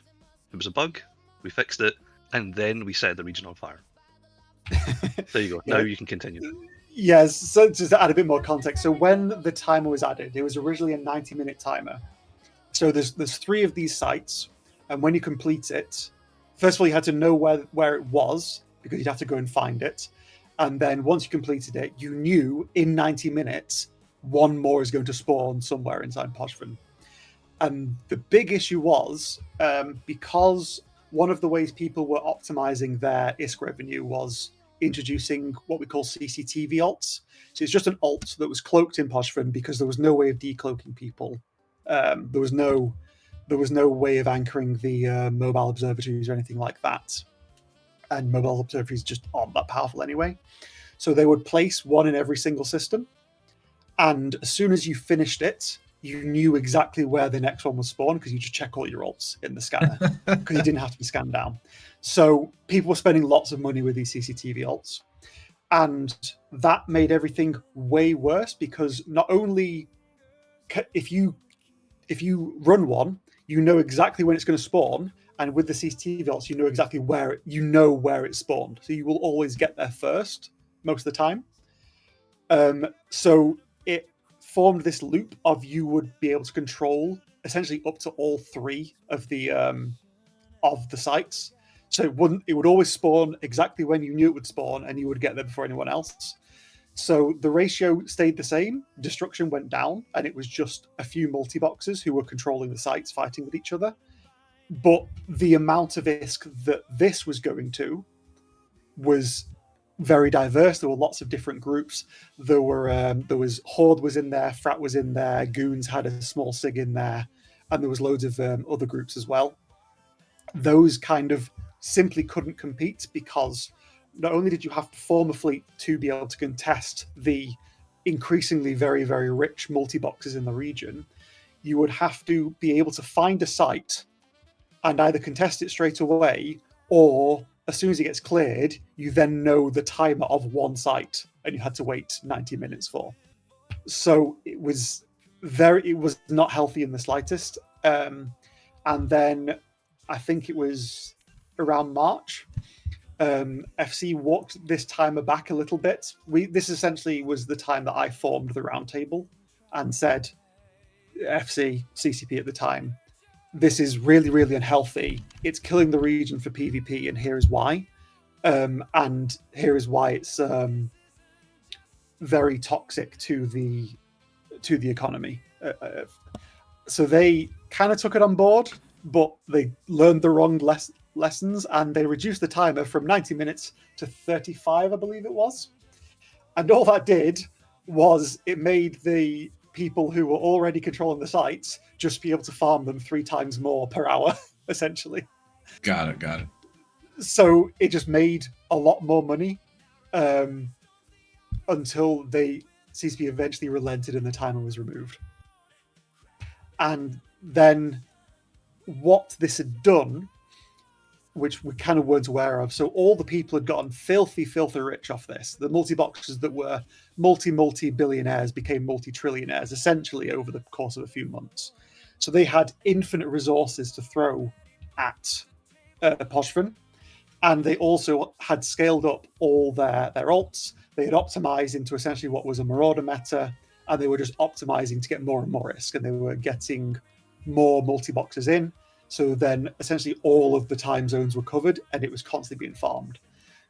Speaker 4: it was a bug. We fixed it, and then we set the region on fire. There you go. Yeah. Now you can continue.
Speaker 5: Yes, so just to add a bit more context. So when the timer was added, it was originally a 90-minute timer. So there's 3 of these sites, and when you complete it, first of all, you had to know where it was, because you'd have to go and find it. And then once you completed it, you knew in 90 minutes, 1 more is going to spawn somewhere inside Pochven. And the big issue was, because one of the ways people were optimizing their ISK revenue was introducing what we call CCTV alts. So it's just an alt that was cloaked in Pochven because there was no way of decloaking people. There was no way of anchoring the mobile observatories or anything like that. And mobile observatories just aren't that powerful anyway. So they would place 1 in every single system. And as soon as you finished it, you knew exactly where the next one was spawned because you just check all your alts in the scanner because you didn't have to be scanned down. So people were spending lots of money with these CCTV alts. And that made everything way worse because not only if you run one, you know exactly when it's going to spawn. And with the CCTV alts, you know exactly where it spawned. So you will always get there first most of the time. So it formed this loop of you would be able to control essentially up to all 3 of the sites. So it would always spawn exactly when you knew it would spawn, and you would get there before anyone else. So the ratio stayed the same. Destruction went down, and it was just a few multi-boxes who were controlling the sites, fighting with each other. But the amount of ISK that this was going to was very diverse. There were lots of different groups. There was Horde was in there, Frat was in there, Goons had a small SIG in there, and there was loads of other groups as well. Those kind of simply couldn't compete because not only did you have to form a fleet to be able to contest the increasingly very, very rich multi-boxes in the region, you would have to be able to find a site and either contest it straight away, or as soon as it gets cleared, you then know the timer of one site and you had to wait 90 minutes for. So it was not healthy in the slightest. And then I think it was around March, FC walked this timer back a little bit. This essentially was the time that I formed the roundtable and said, FC, CCP at the time, this is really, really unhealthy. It's killing the region for PvP, and here is why. And here is why it's very toxic to the economy. So they kind of took it on board, but they learned the wrong lessons, and they reduced the timer from 90 minutes to 35, I believe it was. And all that did was it made the people who were already controlling the sites just be able to farm them 3 times more per hour, essentially.
Speaker 3: Got it.
Speaker 5: So it just made a lot more money until CCP eventually relented and the timer was removed. And then what this had done, which we kind of weren't aware of, so all the people had gotten filthy rich off this. The multi-boxers that were multi-billionaires became multi-trillionaires essentially over the course of a few months. So they had infinite resources to throw at Pochven, and they also had scaled up all their alts. They had optimized into essentially what was a marauder meta, and they were just optimizing to get more and more risk, and they were getting more multi-boxers in. So then essentially all of the time zones were covered and it was constantly being farmed.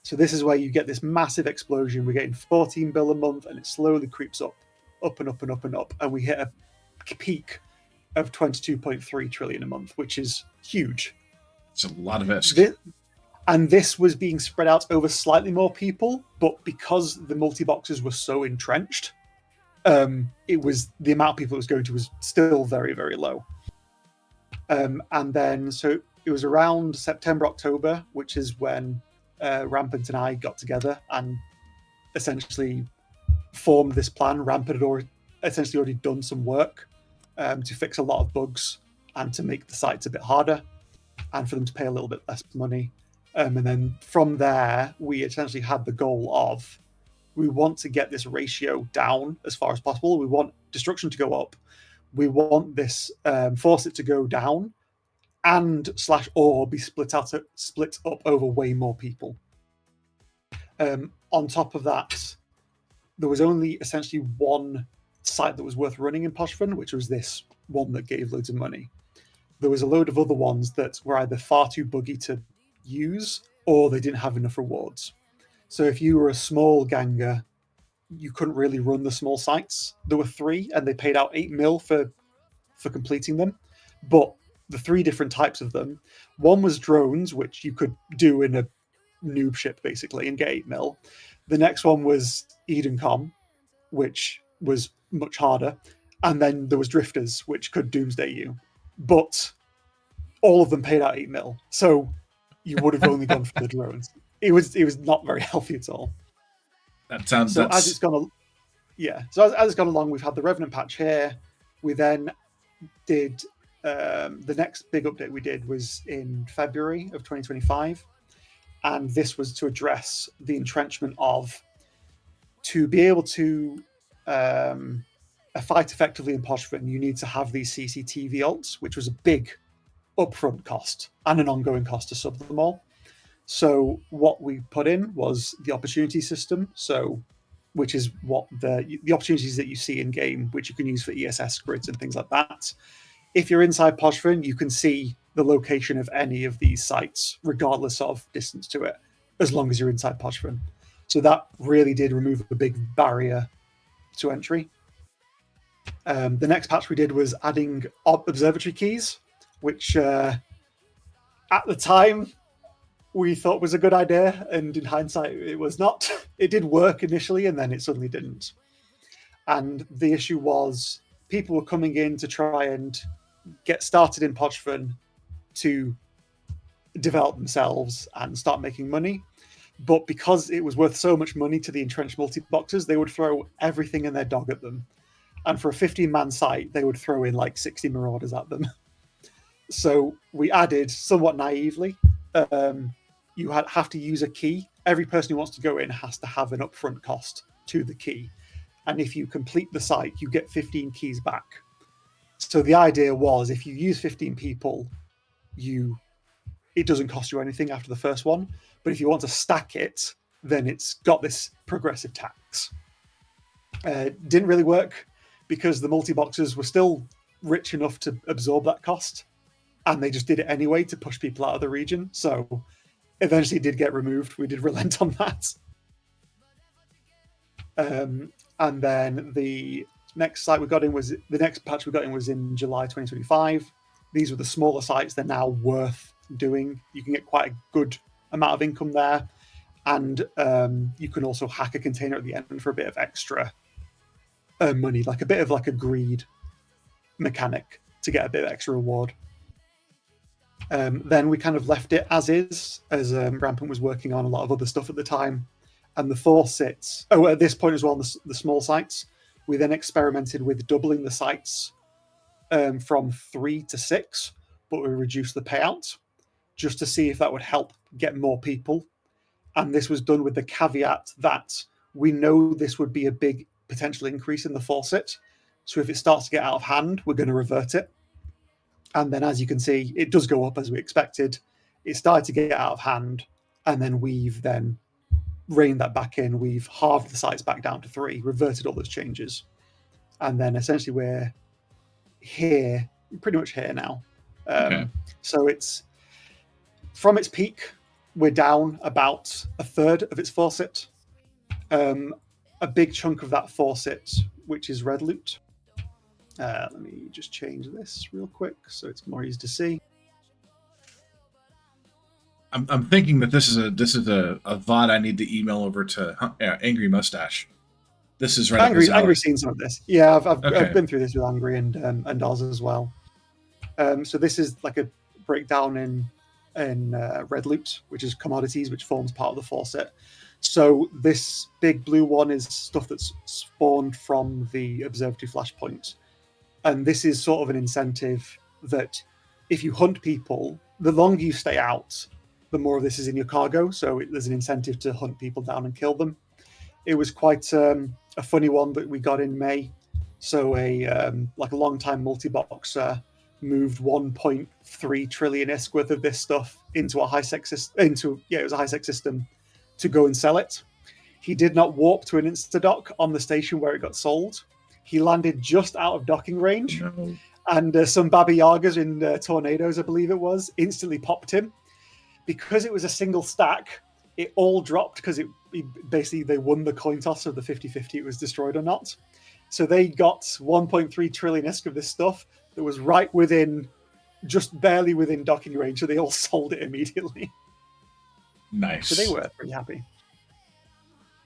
Speaker 5: So this is where you get this massive explosion. We're getting 14 bill a month and it slowly creeps up and up and up and up. And we hit a peak of 22.3 trillion a month, which is huge.
Speaker 3: It's a lot of risk.
Speaker 5: And this was being spread out over slightly more people, but because the multi-boxes were so entrenched, it was the amount of people it was going to was still very, very low. And then, so it was around September, October, which is when Rampant and I got together and essentially formed this plan. Rampant had essentially already done some work to fix a lot of bugs and to make the sites a bit harder and for them to pay a little bit less money. And then from there, we essentially had the goal of, we want to get this ratio down as far as possible. We want destruction to go up. We want this faucet to go down and /or be split up over way more people. On top of that, there was only essentially one site that was worth running in Pochven, which was this one that gave loads of money. There was a load of other ones that were either far too buggy to use or they didn't have enough rewards. So if you were a small ganger, you couldn't really run the small sites. There were 3 and they paid out 8 mil for completing them. But the 3 different types of them, one was drones, which you could do in a noob ship basically and get 8 mil. The next one was Eden.com, which was much harder. And then there was drifters, which could doomsday you. But all of them paid out 8 mil. So you would have only gone for the drones. It was not very healthy at all.
Speaker 3: That sounds.
Speaker 5: So as it's gone, So as it's gone along, we've had the Revenant patch here. We then did the next big update we did was in February of 2025, and this was to address the entrenchment of, to be able to fight effectively in Pochven, you need to have these CCTV alts, which was a big upfront cost and an ongoing cost to sub them all. So what we put in was the opportunity system, so which is what the opportunities that you see in game, which you can use for ESS grids and things like that. If you're inside Pochven, you can see the location of any of these sites, regardless of distance to it, as long as you're inside Pochven. So that really did remove a big barrier to entry. The next patch we did was adding observatory keys, which at the time we thought was a good idea, and in hindsight it was not. It did work initially and then it suddenly didn't. And the issue was people were coming in to try and get started in Pochven to develop themselves and start making money. But because it was worth so much money to the entrenched multi-boxers, they would throw everything and their dog at them. And for a 15-man site, they would throw in like 60 marauders at them. So we added, somewhat naively, you have to use a key. Every person who wants to go in has to have an upfront cost to the key. And if you complete the site, you get 15 keys back. So the idea was, if you use 15 people, it doesn't cost you anything after the first one. But if you want to stack it, then it's got this progressive tax. Didn't really work because the multi-boxers were still rich enough to absorb that cost. And they just did it anyway to push people out of the region. So eventually it did get removed. We did relent on that. And then the next patch we got in was in July 2025. These were the smaller sites. They're now worth doing. You can get quite a good amount of income there. And you can also hack a container at the end for a bit of extra money, like a bit of like a greed mechanic to get a bit of extra reward. Then we kind of left it as is, as Rampant was working on a lot of other stuff at the time. And the faucets, at this point as well, the small sites, we then experimented with doubling the sites from 3 to 6, but we reduced the payout just to see if that would help get more people. And this was done with the caveat that we know this would be a big potential increase in the faucet. So if it starts to get out of hand, we're going to revert it. And then, as you can see, it does go up as we expected. It started to get out of hand, and then we've then reined that back in. We've halved the sites back down to 3, reverted all those changes. And then essentially we're here, pretty much here now.
Speaker 3: Okay.
Speaker 5: So it's, from its peak, we're down about a third of its faucet. A big chunk of that faucet, which is red loot. Let me just change this real quick so it's more easy to see.
Speaker 3: I'm thinking that this is a VOD I need to email over to Angry Mustache. This is right.
Speaker 5: Angry's seen some of this. Yeah, I've
Speaker 3: Okay.
Speaker 5: been through this with Angry and Oz as well. So this is like a breakdown in red loot, which is commodities, which forms part of the faucet. So this big blue one is stuff that's spawned from the observatory flashpoint. And this is sort of an incentive that if you hunt people, the longer you stay out, the more of this is in your cargo. So there's an incentive to hunt people down and kill them. It was quite a funny one that we got in May. So a long-time multi-boxer moved 1.3 trillion ISK worth of this stuff into a high-sec system. It was a high-sec system to go and sell it. He did not warp to an insta-dock on the station where it got sold. He landed just out of docking range, and some Baba Yagas in tornadoes, I believe it was, instantly popped him. Because it was a single stack, it all dropped because basically they won the coin toss of the 50-50 it was destroyed or not. So they got 1.3 trillion ISK of this stuff that was just barely within docking range, so they all sold it immediately.
Speaker 3: Nice.
Speaker 5: So they were pretty happy.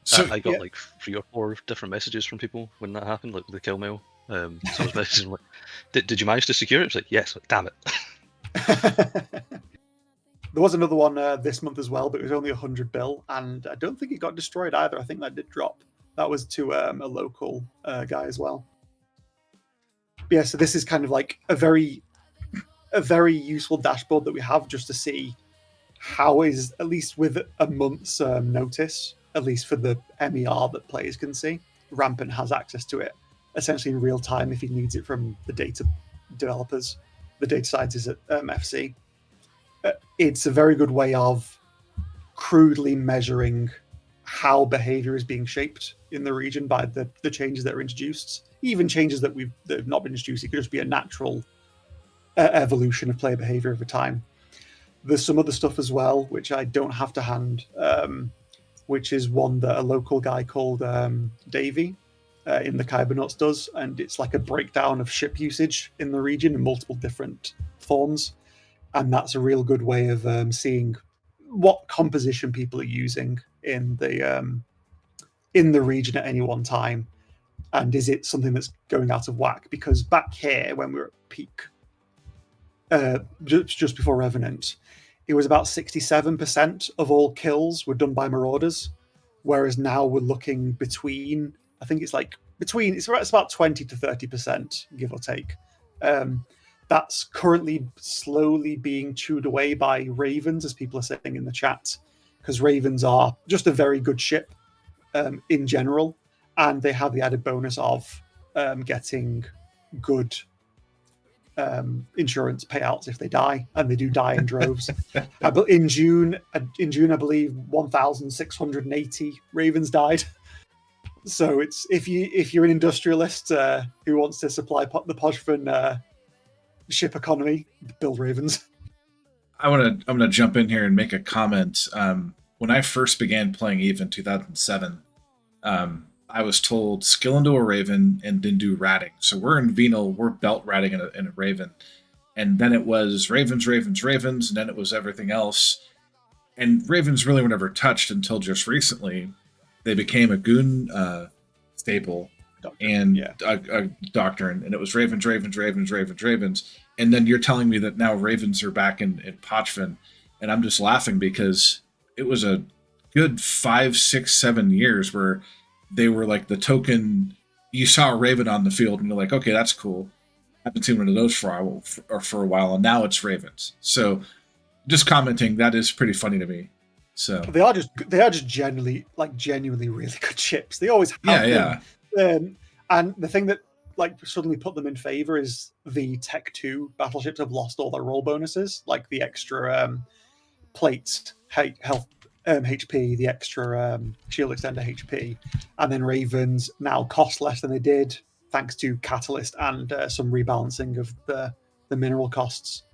Speaker 3: So
Speaker 4: I got like 3 or 4 different messages from people when that happened, like with the kill mail. So I was messaging like, did you manage to secure it? It's like, yes. Like, damn it.
Speaker 5: There was another one this month as well, but it was only 100 bill, and I don't think it got destroyed either. I think that did drop. That was to a local guy as well. But yeah, so this is kind of like a very useful dashboard that we have just to see how is, at least with a month's notice, at least for the MER that players can see, Rampant has access to it essentially in real time if he needs it from the data developers, the data scientists at FC. It's a very good way of crudely measuring how behavior is being shaped in the region by the changes that are introduced. Even changes that have not been introduced, it could just be a natural evolution of player behavior over time. There's some other stuff as well, which I don't have to hand, which is one that a local guy called Davey in the Kybernauts does, and it's like a breakdown of ship usage in the region in multiple different forms. And that's a real good way of seeing what composition people are using in the region at any one time, and is it something that's going out of whack? Because back here, when we were at peak, just before Revenant, it was about 67% of all kills were done by marauders, whereas now we're looking between, I think it's like between, it's about 20 to 30%, give or take. That's currently slowly being chewed away by ravens, as people are saying in the chat, because ravens are just a very good ship in general, and they have the added bonus of getting good insurance payouts if they die, and they do die in droves. In June, I believe 1,680 ravens died. So it's if you're an industrialist who wants to supply the Pochven ship economy, build ravens.
Speaker 3: I'm gonna jump in here and make a comment. When I first began playing EVE in 2007, I was told skill into a raven and then do ratting. So we're in venal, we're belt ratting in a raven, and then it was ravens, ravens, ravens, and then it was everything else. And ravens really were never touched until just recently. They became a goon staple and a doctrine, and it was ravens, ravens, ravens, ravens, ravens. And then you're telling me that now ravens are back in Pochven, and I'm just laughing because it was a good 5, 6, 7 years where they were like the token. You saw a raven on the field, and you're like, okay, that's cool. I haven't seen one of those for a while, and now it's ravens. So, just commenting, that is pretty funny to me. So
Speaker 5: they are just genuinely really good ships. They always have been. And the thing that suddenly put them in favor is the Tech 2 battleships have lost all their roll bonuses, like the extra plates, health, HP, the extra shield extender HP, and then ravens now cost less than they did thanks to catalyst and some rebalancing of the mineral costs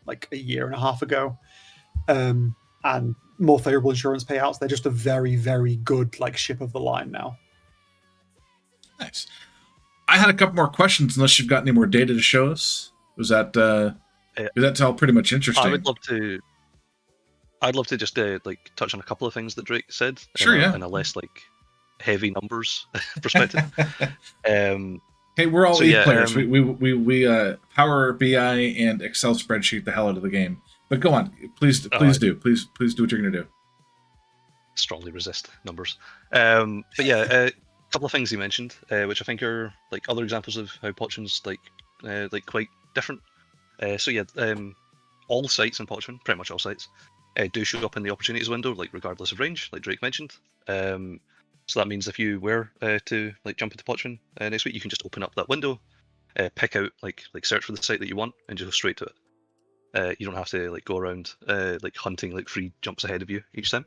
Speaker 5: like a year and a half ago, and more favorable insurance payouts. They're just a very, very good ship of the line now.
Speaker 3: Nice. I had a couple more questions, unless you've got any more data to show us. Was that that's all pretty much interesting?
Speaker 4: I'd love to just touch on a couple of things that Drake said.
Speaker 3: Sure,
Speaker 4: in a less heavy numbers perspective.
Speaker 3: Hey, we're all EVE players. We Power BI and Excel spreadsheet the hell out of the game. But go on, please do what you're gonna do.
Speaker 4: Strongly resist numbers. But yeah, a couple of things he mentioned, which I think are other examples of how Pochven's quite different. All sites in Pochven, pretty much all sites, do show up in the opportunities window, regardless of range, like Drake mentioned. So that means if you were to jump into Pochven next week, you can just open up that window, pick out search for the site that you want, and just go straight to it. You don't have to go around hunting free jumps ahead of you each time.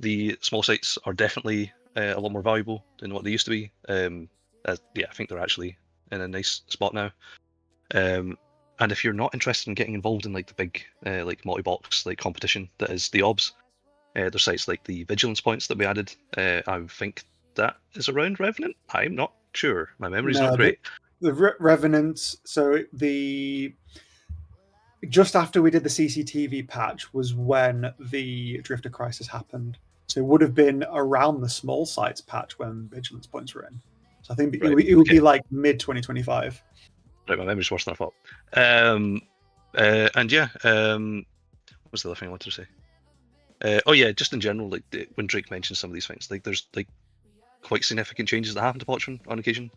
Speaker 4: The small sites are definitely a lot more valuable than what they used to be. I think they're actually in a nice spot now. And if you're not interested in getting involved in the big multi-box competition that is the OBS, there's sites like the vigilance points that we added. I think that is around Revenant. I'm not sure. My memory's not great.
Speaker 5: The Revenant. So just after we did the CCTV patch was when the Drifter Crisis happened. So it would have been around the small sites patch when vigilance points were in. So I think it would be mid 2025.
Speaker 4: Right, my memory's worse than I thought. What was the other thing I wanted to say? Just in general, when Drake mentions some of these things, there's quite significant changes that happen to Pochven on occasion.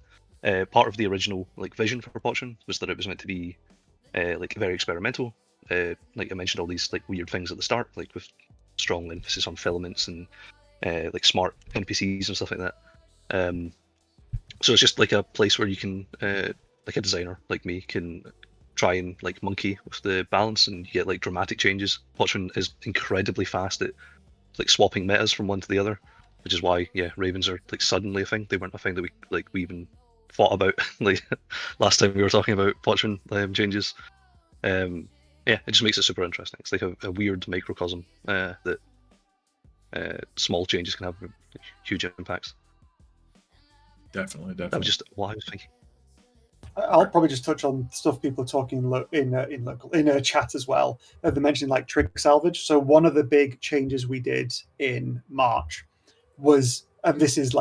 Speaker 4: Part of the original vision for Pochven was that it was meant to be very experimental. I mentioned all these weird things at the start, with strong emphasis on filaments and smart NPCs and stuff like that. So it's just a place where you can, a designer like me, can try and monkey with the balance and get dramatic changes. Pochven is incredibly fast at swapping metas from one to the other, which is why ravens are suddenly a thing. They weren't a thing that we even thought about last time we were talking about Pochven changes. It just makes it super interesting. It's a weird microcosm that small changes can have huge impacts.
Speaker 3: Definitely.
Speaker 4: That was just what I was thinking.
Speaker 5: I'll probably just touch on stuff people are talking in chat as well. They mentioned Trig salvage. So one of the big changes we did in March was, and this is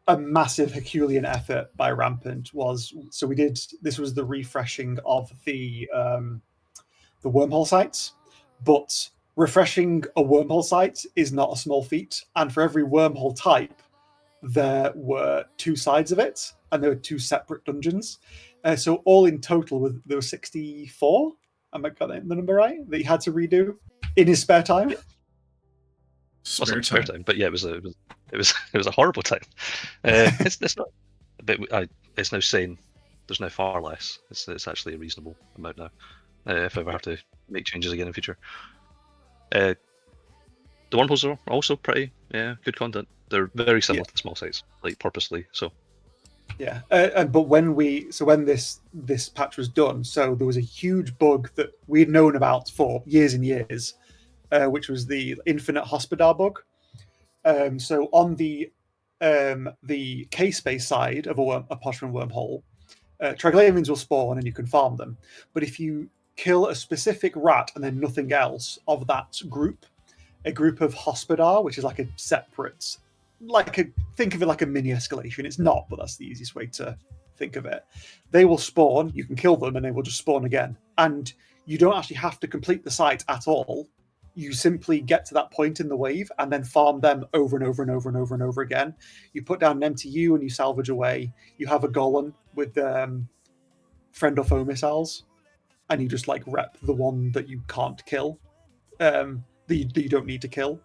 Speaker 5: a massive Herculean effort by Rampant, this was the refreshing of the the wormhole sites, but refreshing a wormhole site is not a small feat. And for every wormhole type, there were 2 sides of it, and there were 2 separate dungeons. So all in total, there were 64. Am I got the number right? That he had to redo in his spare time.
Speaker 4: Spare time, but yeah, it was a horrible time. It's not, but it's now saying there's now far less. It's actually a reasonable amount now. If I ever have to make changes again in future. The wormholes are also pretty good content. They're very similar to the small sites, like purposely so.
Speaker 5: Yeah, but when this patch was done, so there was a huge bug that we'd known about for years and years, which was the infinite hospodar bug. So on the K-space side of a Pochven wormhole, Triglavians will spawn and you can farm them. But if you kill a specific rat and then nothing else of that group, a group of hospodar, which is like a separate, think of it like a mini escalation. It's not, but that's the easiest way to think of it. They will spawn, you can kill them, and they will just spawn again. And you don't actually have to complete the site at all. You simply get to that point in the wave and then farm them over and over and over and over and over again. You put down an MTU and you salvage away. You have a golem with friend or foe missiles, and you just like rep the one that you can't kill, that you don't need to kill.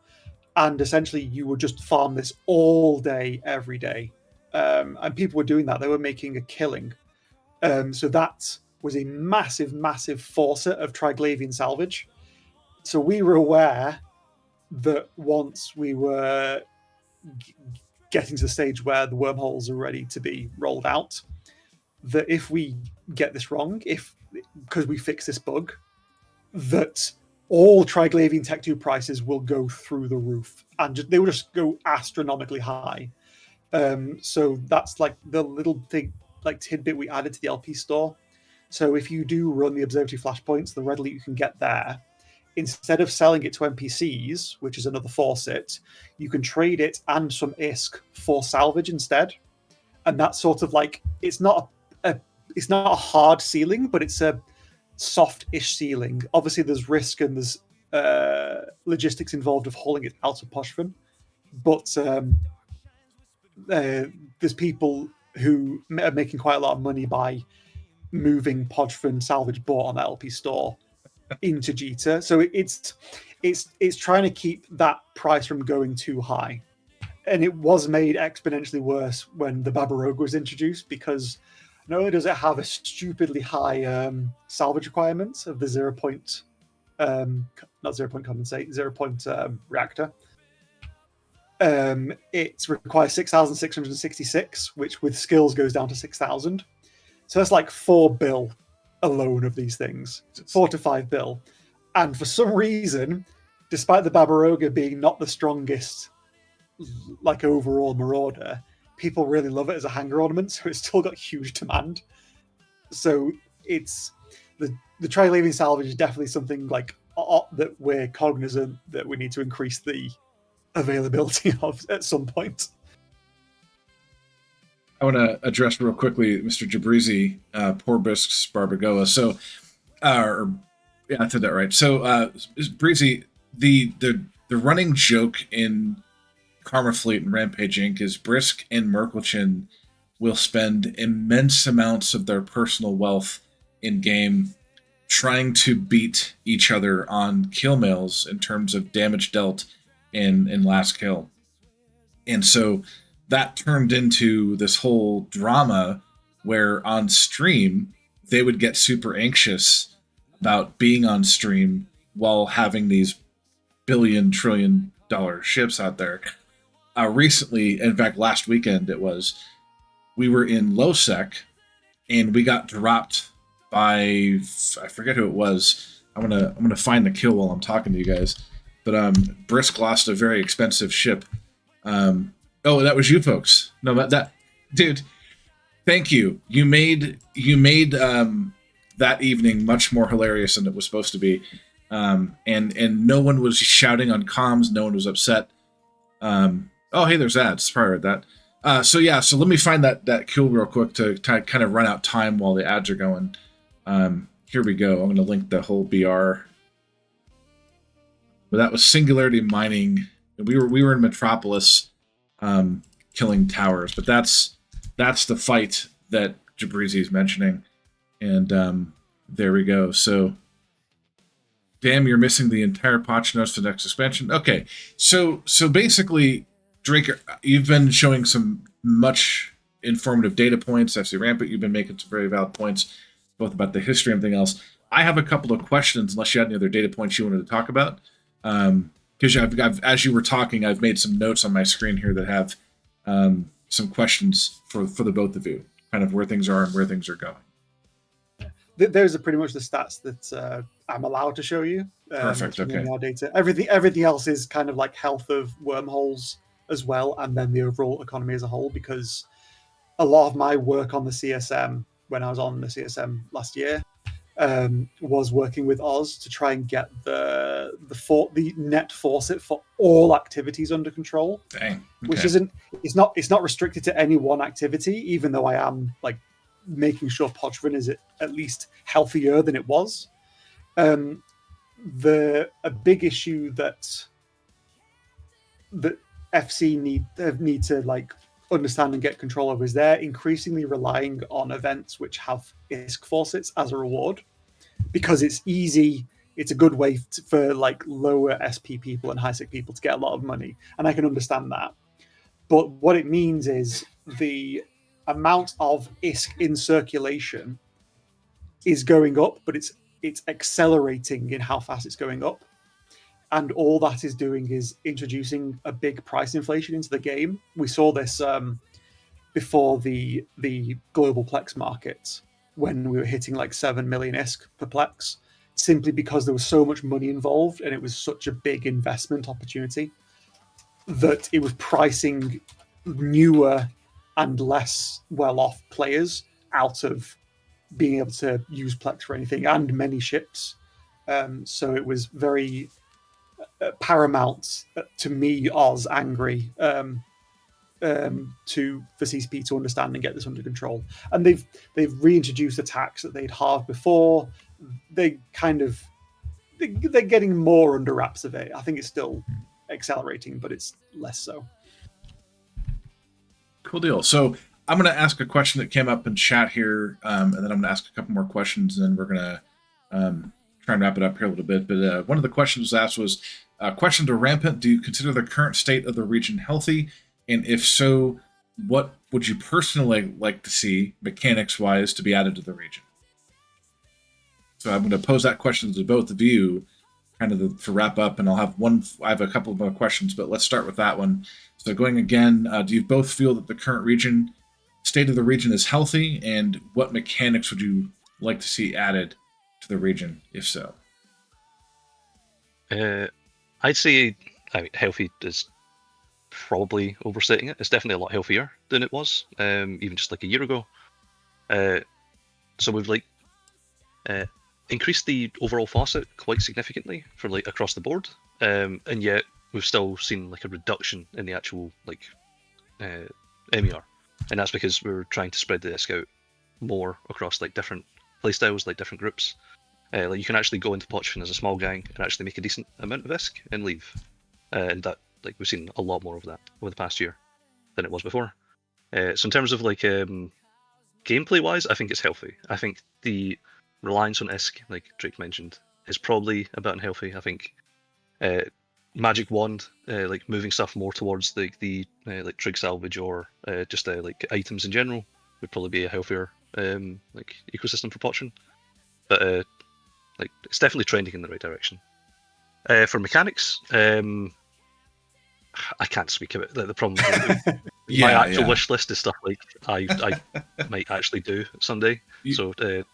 Speaker 5: And essentially you would just farm this all day, every day. And people were doing that. They were making a killing. So that was a massive, massive faucet of Triglavian salvage. So we were aware that once we were getting to the stage where the wormholes are ready to be rolled out, that if we get this wrong, because we fix this bug, that all Triglavian Tech 2 prices will go through the roof, and they will just go astronomically high. So that's like the little thing, like tidbit we added to the LP store. So if you do run the Observatory Flashpoints, the red loot you can get there, instead of selling it to NPCs, which is another faucet, you can trade it and some ISK for salvage instead. And that's sort of like, it's not a hard ceiling, but it's a soft-ish ceiling. Obviously, there's risk and there's logistics involved of hauling it out of Pochven, but there's people who are making quite a lot of money by moving Pochven salvage bought on the LP store into Jita. So it's trying to keep that price from going too high. And it was made exponentially worse when the Babaroga was introduced, because not only does it have a stupidly high salvage requirement of the 0 point, not 0 point condensate, 0 point reactor, it requires 6,666, which with skills goes down to 6,000. So that's like 4 bill alone of these things, 4 to 5 bill. And for some reason, despite the Babaroga being not the strongest like overall marauder, people really love it as a hanger ornament, so it's still got huge demand. So it's the Triglavian salvage is definitely something like that we're cognizant that we need to increase the availability of at some point.
Speaker 3: I want to address real quickly Mr. Jabrizi, Poor Bisques Barbagoa. So, yeah, I said that right. So, Breezy, the running joke in Karma Fleet and Rampage Inc. is Brisk and Merkelchin will spend immense amounts of their personal wealth in game trying to beat each other on kill mails in terms of damage dealt in last kill. And so that turned into this whole drama where on stream they would get super anxious about being on stream while having these $1 trillion ships out there. Recently, in fact, last weekend we were in nullsec and we got dropped by, I forget who it was. I'm gonna find the kill while I'm talking to you guys. But Brisk lost a very expensive ship. Oh, that was you folks. No, that dude. Thank you. You made that evening much more hilarious than it was supposed to be. And no one was shouting on comms. No one was upset. Oh, hey, there's ads. Sorry about that. So let me find that kill real quick to kind of run out time while the ads are going. here we go. I'm going to link the whole BR. But that was Singularity Mining. We were in Metropolis, killing towers. But that's the fight that Jabrizi is mentioning, and there we go. So, damn, you're missing the entire patch notes for the next expansion. Okay, so basically, Drake, you've been showing some much informative data points. FC Rampant, you've been making some very valid points, both about the history and everything else. I have a couple of questions, unless you had any other data points you wanted to talk about. Because I've, as you were talking, I've made some notes on my screen here that have some questions for the both of you, kind of where things are and where things are going.
Speaker 5: Those are pretty much the stats that I'm allowed to show you.
Speaker 3: Perfect. Okay.
Speaker 5: Our data. Everything else is kind of like health of wormholes as well, and then the overall economy as a whole. Because a lot of my work on the CSM, when I was on the CSM last year, was working with Oz to try and get the net faucet for all activities under control.
Speaker 3: Dang. Okay.
Speaker 5: Which it's not restricted to any one activity, even though I am like making sure Pochven is at least healthier than it was. A big issue that FC need to like understand and get control of is they're increasingly relying on events which have ISK faucets as a reward, because it's easy. It's a good way for like lower SP people and high sec people to get a lot of money, and I can understand that. But what it means is the amount of ISK in circulation is going up, but it's accelerating in how fast it's going up. And all that is doing is introducing a big price inflation into the game. We saw this before the global Plex market, when we were hitting like 7 million ISK per Plex, simply because there was so much money involved and it was such a big investment opportunity that it was pricing newer and less well-off players out of being able to use Plex for anything, and many ships. So it was very paramount to me, Oz, angry, for CCP to understand and get this under control. And they've reintroduced attacks that they'd halved before. They're getting more under wraps of it. I think it's still accelerating, but it's less so.
Speaker 3: Cool deal. So I'm going to ask a question that came up in chat here, and then I'm going to ask a couple more questions, and then we're going to try and wrap it up here a little bit. But one of the questions asked was, question to Rampant, do you consider the current state of the region healthy? And if so, what would you personally like to see, mechanics-wise, to be added to the region? So I'm going to pose that question to both of you, kind of to wrap up, and I have a couple more questions, but let's start with that one. So going again, do you both feel that the current state of the region is healthy, and what mechanics would you like to see added to the region, if so?
Speaker 4: I'd say healthy is probably overstating it. It's definitely a lot healthier than it was, even just like a year ago. So we've increased the overall faucet quite significantly for across the board, and yet we've still seen a reduction in the actual MER, and that's because we're trying to spread the ISK out more across different playstyles, different groups. You can actually go into Pochven as a small gang and actually make a decent amount of ISK and leave, and that we've seen a lot more of that over the past year than it was before. So in terms of gameplay wise, I think it's healthy. I think the reliance on ISK, like Drake mentioned, is probably a bit unhealthy. I think Magic Wand, moving stuff more towards the Trig salvage or just items in general, would probably be a healthier ecosystem for Pochven. But it's definitely trending in the right direction. For mechanics, I can't speak of it. The problem with my actual wish list is stuff I might actually do someday. So to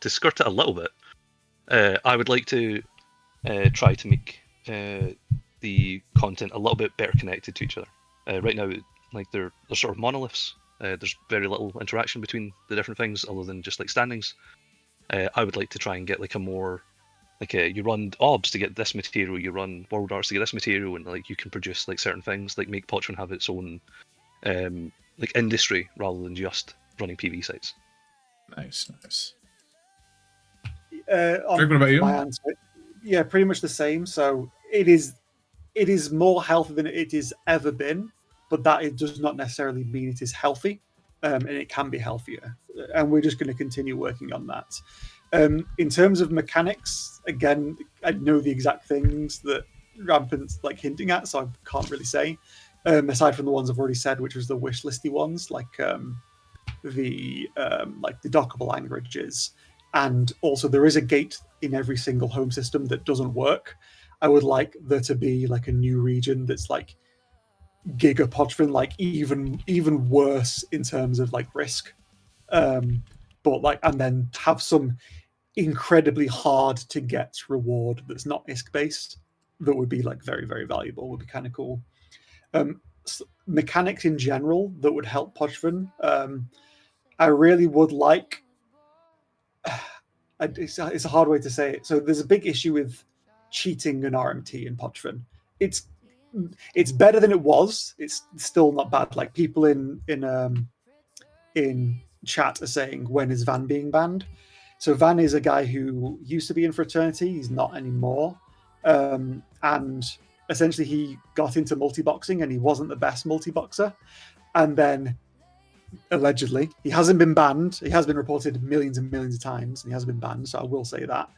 Speaker 4: skirt it a little bit, I would like to try to make the content a little bit better connected to each other. Right now, they're sort of monoliths. There's very little interaction between the different things other than just standings. I would like to try and get a more you run OBS to get this material, you run World Arts to get this material, and you can produce certain things, make Pochven have its own industry rather than just running PV sites.
Speaker 3: Nice.
Speaker 5: On
Speaker 3: Trig, what about you?
Speaker 5: my answer, yeah, pretty much the same. So it is more healthy than it has ever been, but that it does not necessarily mean it is healthy, and it can be healthier. And we're just going to continue working on that. In terms of mechanics, again, I know the exact things that Rampant's like hinting at, so I can't really say. Aside from the ones I've already said, which was the wish listy ones, like the dockable languages, and also there is a gate in every single home system that doesn't work. I would like there to be like a new region that's like Giga Pochven, like even worse in terms of like risk, but like and then have some incredibly hard to get reward that's not ISK based. That would be like very very valuable. Would be kind of cool. Mechanics in general that would help Pochven. I really would like. It's a hard way to say it. So there's a big issue with cheating an RMT in Pochven. It's better than it was. It's still not bad. Like people in chat are saying, when is Van being banned? So Van is a guy who used to be in fraternity. He's not anymore, and essentially he got into multi-boxing and he wasn't the best multi-boxer, and then allegedly he hasn't been banned. He has been reported millions and millions of times and he hasn't been banned, so I will say that.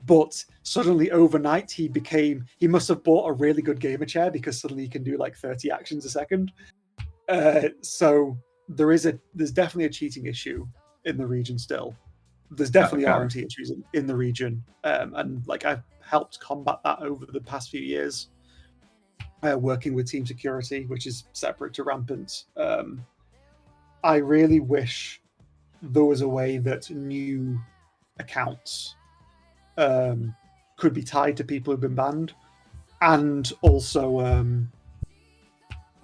Speaker 5: But suddenly overnight he must have bought a really good gamer chair because suddenly he can do like 30 actions a second. So there's definitely a cheating issue in the region still. There's definitely RMT issues in the region, and like I've helped combat that over the past few years, working with team security, which is separate to Rampant. I really wish there was a way that new accounts could be tied to people who've been banned, and also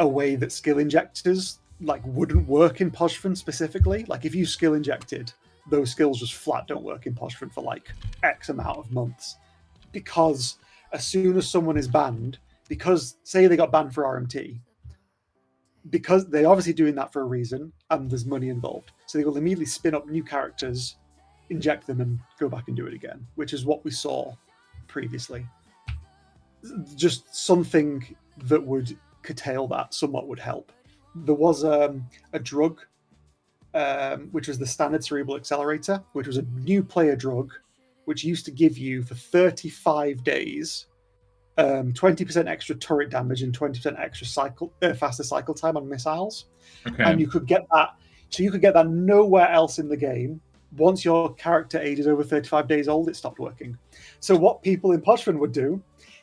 Speaker 5: a way that skill injectors like wouldn't work in Pochven specifically. Like if you skill injected, those skills just flat don't work in Pochven for like X amount of months, because as soon as someone is banned, because say they got banned for RMT, because they're obviously doing that for a reason and there's money involved, so they will immediately spin up new characters, inject them and go back and do it again, which is what we saw previously. Just something that would curtail that somewhat would help. There was a drug, which was the standard cerebral accelerator, which was a new player drug, which used to give you for 35 days 20% extra turret damage and 20% extra faster cycle time on missiles.
Speaker 3: Okay.
Speaker 5: And you could get that. So you could get that nowhere else in the game. Once your character age is over 35 days old, it stopped working. So what people in Pochven would do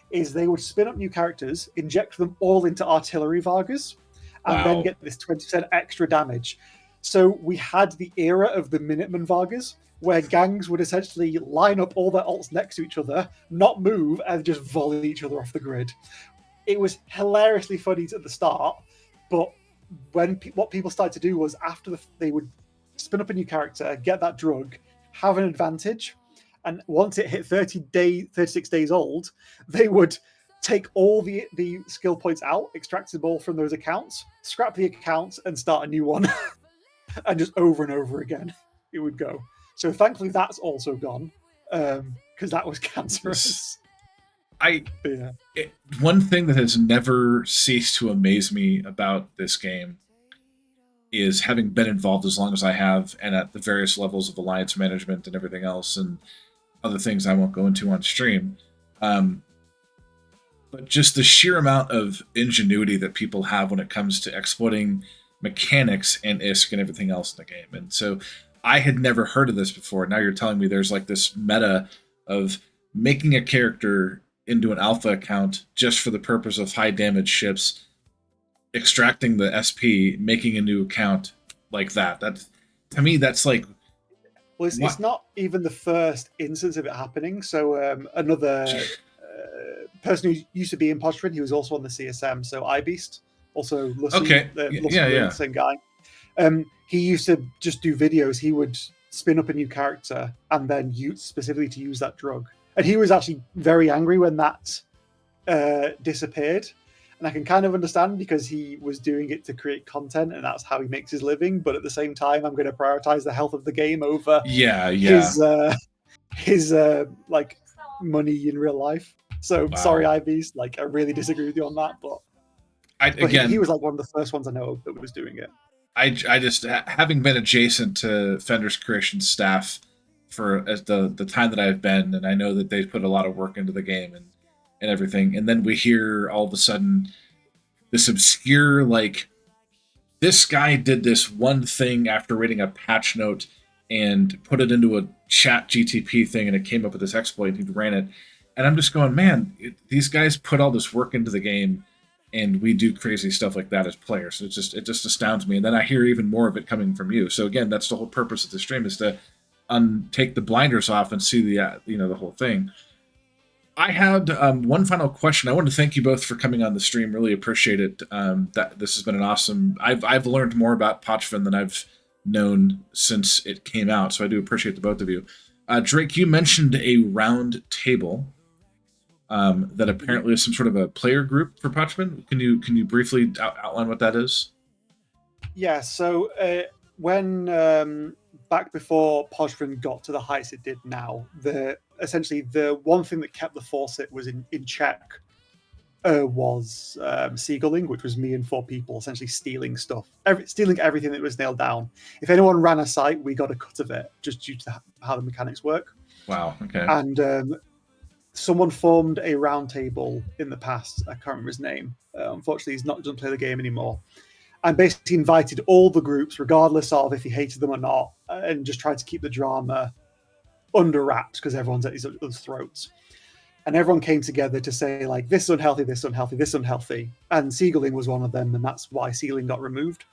Speaker 5: is they would spin up new characters, inject them all into artillery Vargas, and then get this 20% extra damage. So we had the era of the Minuteman Vargas, where gangs would essentially line up all their alts next to each other, not move, and just volley each other off the grid. It was hilariously funny at the start, but what people started to do was they would spin up a new character, get that drug, have an advantage, and once it hit 36 days old, they would take all the skill points out, extract them all from those accounts, scrap the accounts, and start a new one. And just over and over again, it would go. So thankfully that's also gone, because that was cancerous.
Speaker 3: One thing that has never ceased to amaze me about this game is, having been involved as long as I have and at the various levels of alliance management and everything else and other things I won't go into on stream, but just the sheer amount of ingenuity that people have when it comes to exploiting mechanics and ISK and everything else in the game. And so I had never heard of this before. Now you're telling me there's like this meta of making a character into an alpha account just for the purpose of high damage ships, extracting the SP, making a new account like that. To me, that's like...
Speaker 5: Well, it's not even the first instance of it happening. So another person who used to be in Pochven, he was also on the CSM, so iBeast, also Lucy, the same guy. He used to just do videos. He would spin up a new character and then use specifically to use that drug. And he was actually very angry when that disappeared. And I can kind of understand, because he was doing it to create content and that's how he makes his living. But at the same time, I'm going to prioritize the health of the game over his like money in real life. So
Speaker 3: Wow.
Speaker 5: sorry, Ivies. Like I really disagree with you on that, but
Speaker 3: Again,
Speaker 5: he was like one of the first ones I know of that was doing it.
Speaker 3: I just, having been adjacent to Fender's Creation staff for as the time that I've been, and I know that they put a lot of work into the game and everything, and then we hear all of a sudden this obscure, like, this guy did this one thing after reading a patch note and put it into a chat GTP thing, and it came up with this exploit. He ran it, and I'm just going, man, these guys put all this work into the game, and we do crazy stuff like that as players. It just astounds me. And then I hear even more of it coming from you. So again, that's the whole purpose of the stream, is to take the blinders off and see the the whole thing. I had one final question. I want to thank you both for coming on the stream. Really appreciate it. That this has been an awesome. I've learned more about Pochven than I've known since it came out. So I do appreciate the both of you. Drake, you mentioned a round table that apparently is some sort of a player group for Pochven. Can you briefly outline what that is?
Speaker 5: Yeah. So when back before Pochven got to the heights it did now, essentially the one thing that kept the faucet was in check was seagulling, which was me and 4 people essentially stealing stuff, stealing everything that was nailed down. If anyone ran a site, we got a cut of it, just due to how the mechanics work.
Speaker 3: Wow. Okay.
Speaker 5: And someone formed a round table in the past. I can't remember his name. Unfortunately, doesn't play the game anymore. And basically invited all the groups, regardless of if he hated them or not, and just tried to keep the drama under wraps because everyone's at each other's throats. And everyone came together to say, like, this is unhealthy, this is unhealthy, this is unhealthy. And seagulling was one of them, and that's why sealing got removed.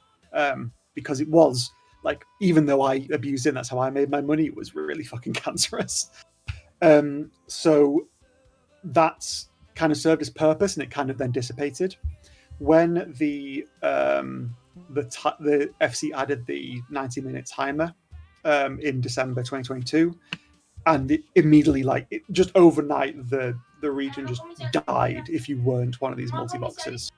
Speaker 5: Because it was, like, even though I abused it, and that's how I made my money, it was really fucking cancerous. So that's kind of served its purpose, and it kind of then dissipated. When the FC added the 90-minute timer in December 2022, and immediately, like, just overnight, the region just died if you weren't one of these multi-boxes.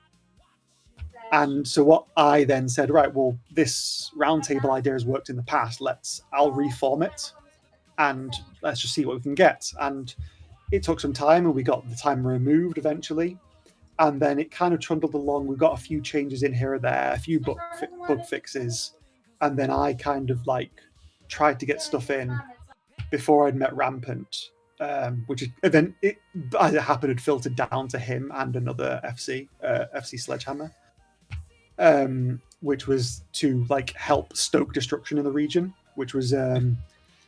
Speaker 5: And so what I then said, right, well, this roundtable idea has worked in the past. I'll reform it, and let's just see what we can get. And it took some time, and we got the timer removed eventually. And then it kind of trundled along. We got a few changes in here or there, a few bug fixes. And then I kind of like tried to get stuff in before I'd met Rampant, which as it happened, had filtered down to him and another FC Sledgehammer, which was to like help stoke destruction in the region, which was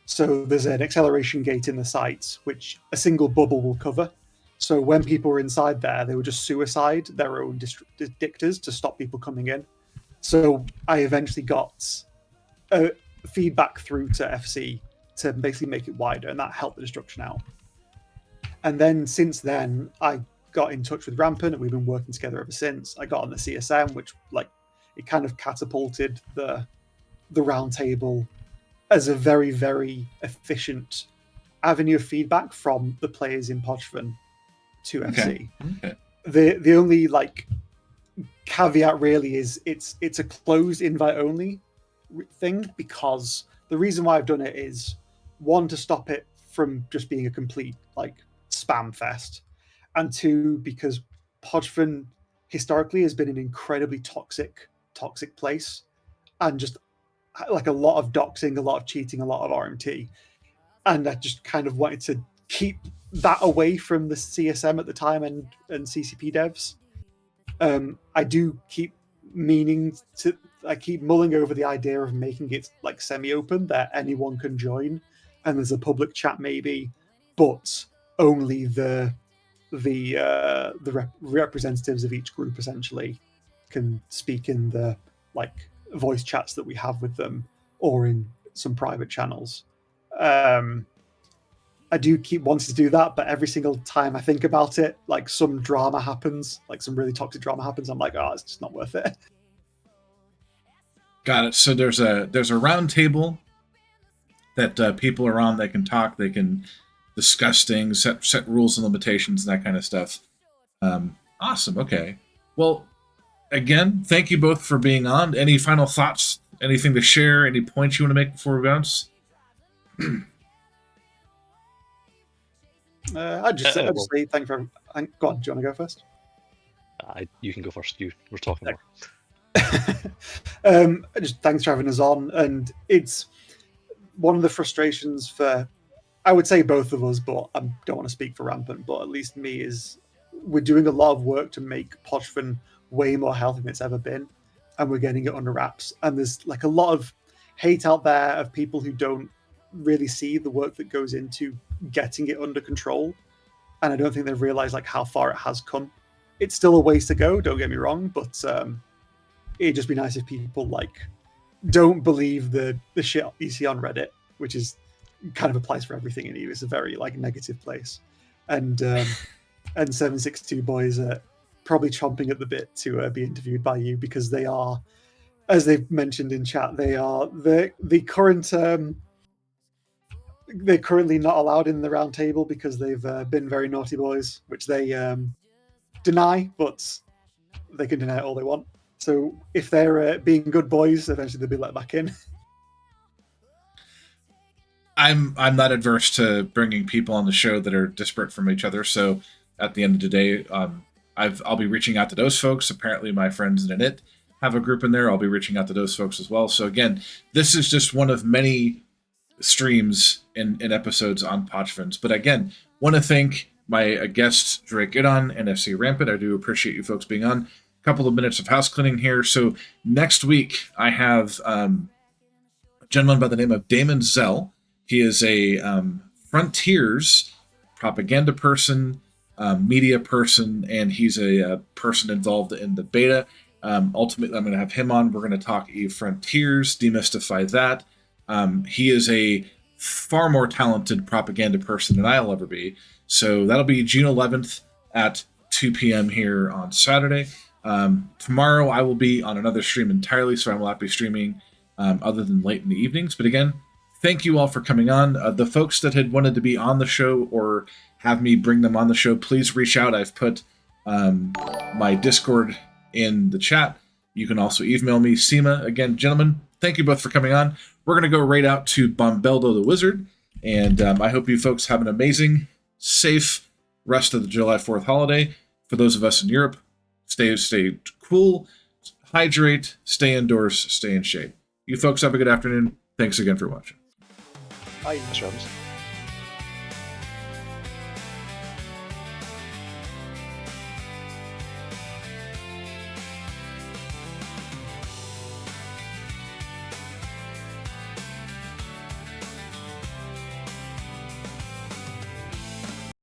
Speaker 5: so there's an acceleration gate in the site, which a single bubble will cover. So when people were inside there, they would just suicide their own dictators to stop people coming in. So I eventually got feedback through to FC to basically make it wider, and that helped the destruction out. And then since then, I got in touch with Rampant, and we've been working together ever since. I got on the CSM, which like it kind of catapulted the round table as a very, very efficient avenue of feedback from the players in Pochven to FC.
Speaker 3: Okay.
Speaker 5: The only like caveat really is it's a closed invite only thing, because the reason why I've done it is, one, to stop it from just being a complete like spam fest, and 2, because Pochven historically has been an incredibly toxic place, and just like a lot of doxing, a lot of cheating, a lot of RMT, and I just kind of wanted to keep that away from the CSM at the time and CCP devs. I do keep I keep mulling over the idea of making it like semi-open, that anyone can join, and there's a public chat maybe, but only the representatives of each group essentially can speak in the like voice chats that we have with them, or in some private channels. I do keep wanting to do that, but every single time I think about it, like some drama happens, like some really toxic drama happens. I'm like, oh, it's just not worth it.
Speaker 3: Got it. So there's a round table that people are on. They can talk. They can discuss things, set rules and limitations, and that kind of stuff. Awesome. Okay. Well, again, thank you both for being on. Any final thoughts? Anything to share? Any points you want to make before we bounce?
Speaker 5: I'd just
Speaker 4: Well,
Speaker 5: say thank for. Go on. Do you want to go first?
Speaker 4: you can go first. You were talking more.
Speaker 5: Just thanks for having us on, and it's one of the frustrations for, I would say, both of us, but I don't want to speak for Rampant, but at least me, is we're doing a lot of work to make Pochven way more healthy than it's ever been, and we're getting it under wraps. And there's like a lot of hate out there of people who don't really see the work that goes into getting it under control, and I don't think they've realized like how far it has come. It's still a ways to go, don't get me wrong, but it'd just be nice if people like don't believe the shit you see on Reddit, which is kind of applies for everything in EU. It's a very like negative place, and 762 boys are probably chomping at the bit to be interviewed by you, because they are, as they've mentioned in chat, they are the current. They're currently not allowed in the round table because they've been very naughty boys, which they deny, but they can deny it all they want. So if they're being good boys, eventually they'll be let back in.
Speaker 3: I'm not adverse to bringing people on the show that are disparate from each other. So at the end of the day, I'll be reaching out to those folks. Apparently, my friends in it have a group in there. I'll be reaching out to those folks as well. So again, this is just one of many streams in episodes on Pochvens. But again, want to thank my guests, Drake Iddon and FC Rampant. I do appreciate you folks being on. A couple of minutes of house cleaning here. So next week, I have a gentleman by the name of Damon Zell. He is a Frontiers propaganda person, media person, and he's a person involved in the beta. Ultimately, I'm going to have him on. We're going to talk EVE Frontiers, demystify that. He is a far more talented propaganda person than I'll ever be. So that'll be June 11th at 2 p.m. here on Saturday. Tomorrow I will be on another stream entirely, so I will not be streaming other than late in the evenings. But again, thank you all for coming on. The folks that had wanted to be on the show or have me bring them on the show, please reach out. I've put my Discord in the chat. You can also email me, Seema. Again, gentlemen, thank you both for coming on. We're going to go right out to Bombeldo the Wizard, and I hope you folks have an amazing, safe rest of the July 4th holiday. For those of us in Europe, stay cool, hydrate, stay indoors, stay in shape. You folks have a good afternoon. Thanks again for watching.
Speaker 5: Bye.
Speaker 4: Thanks, Travis.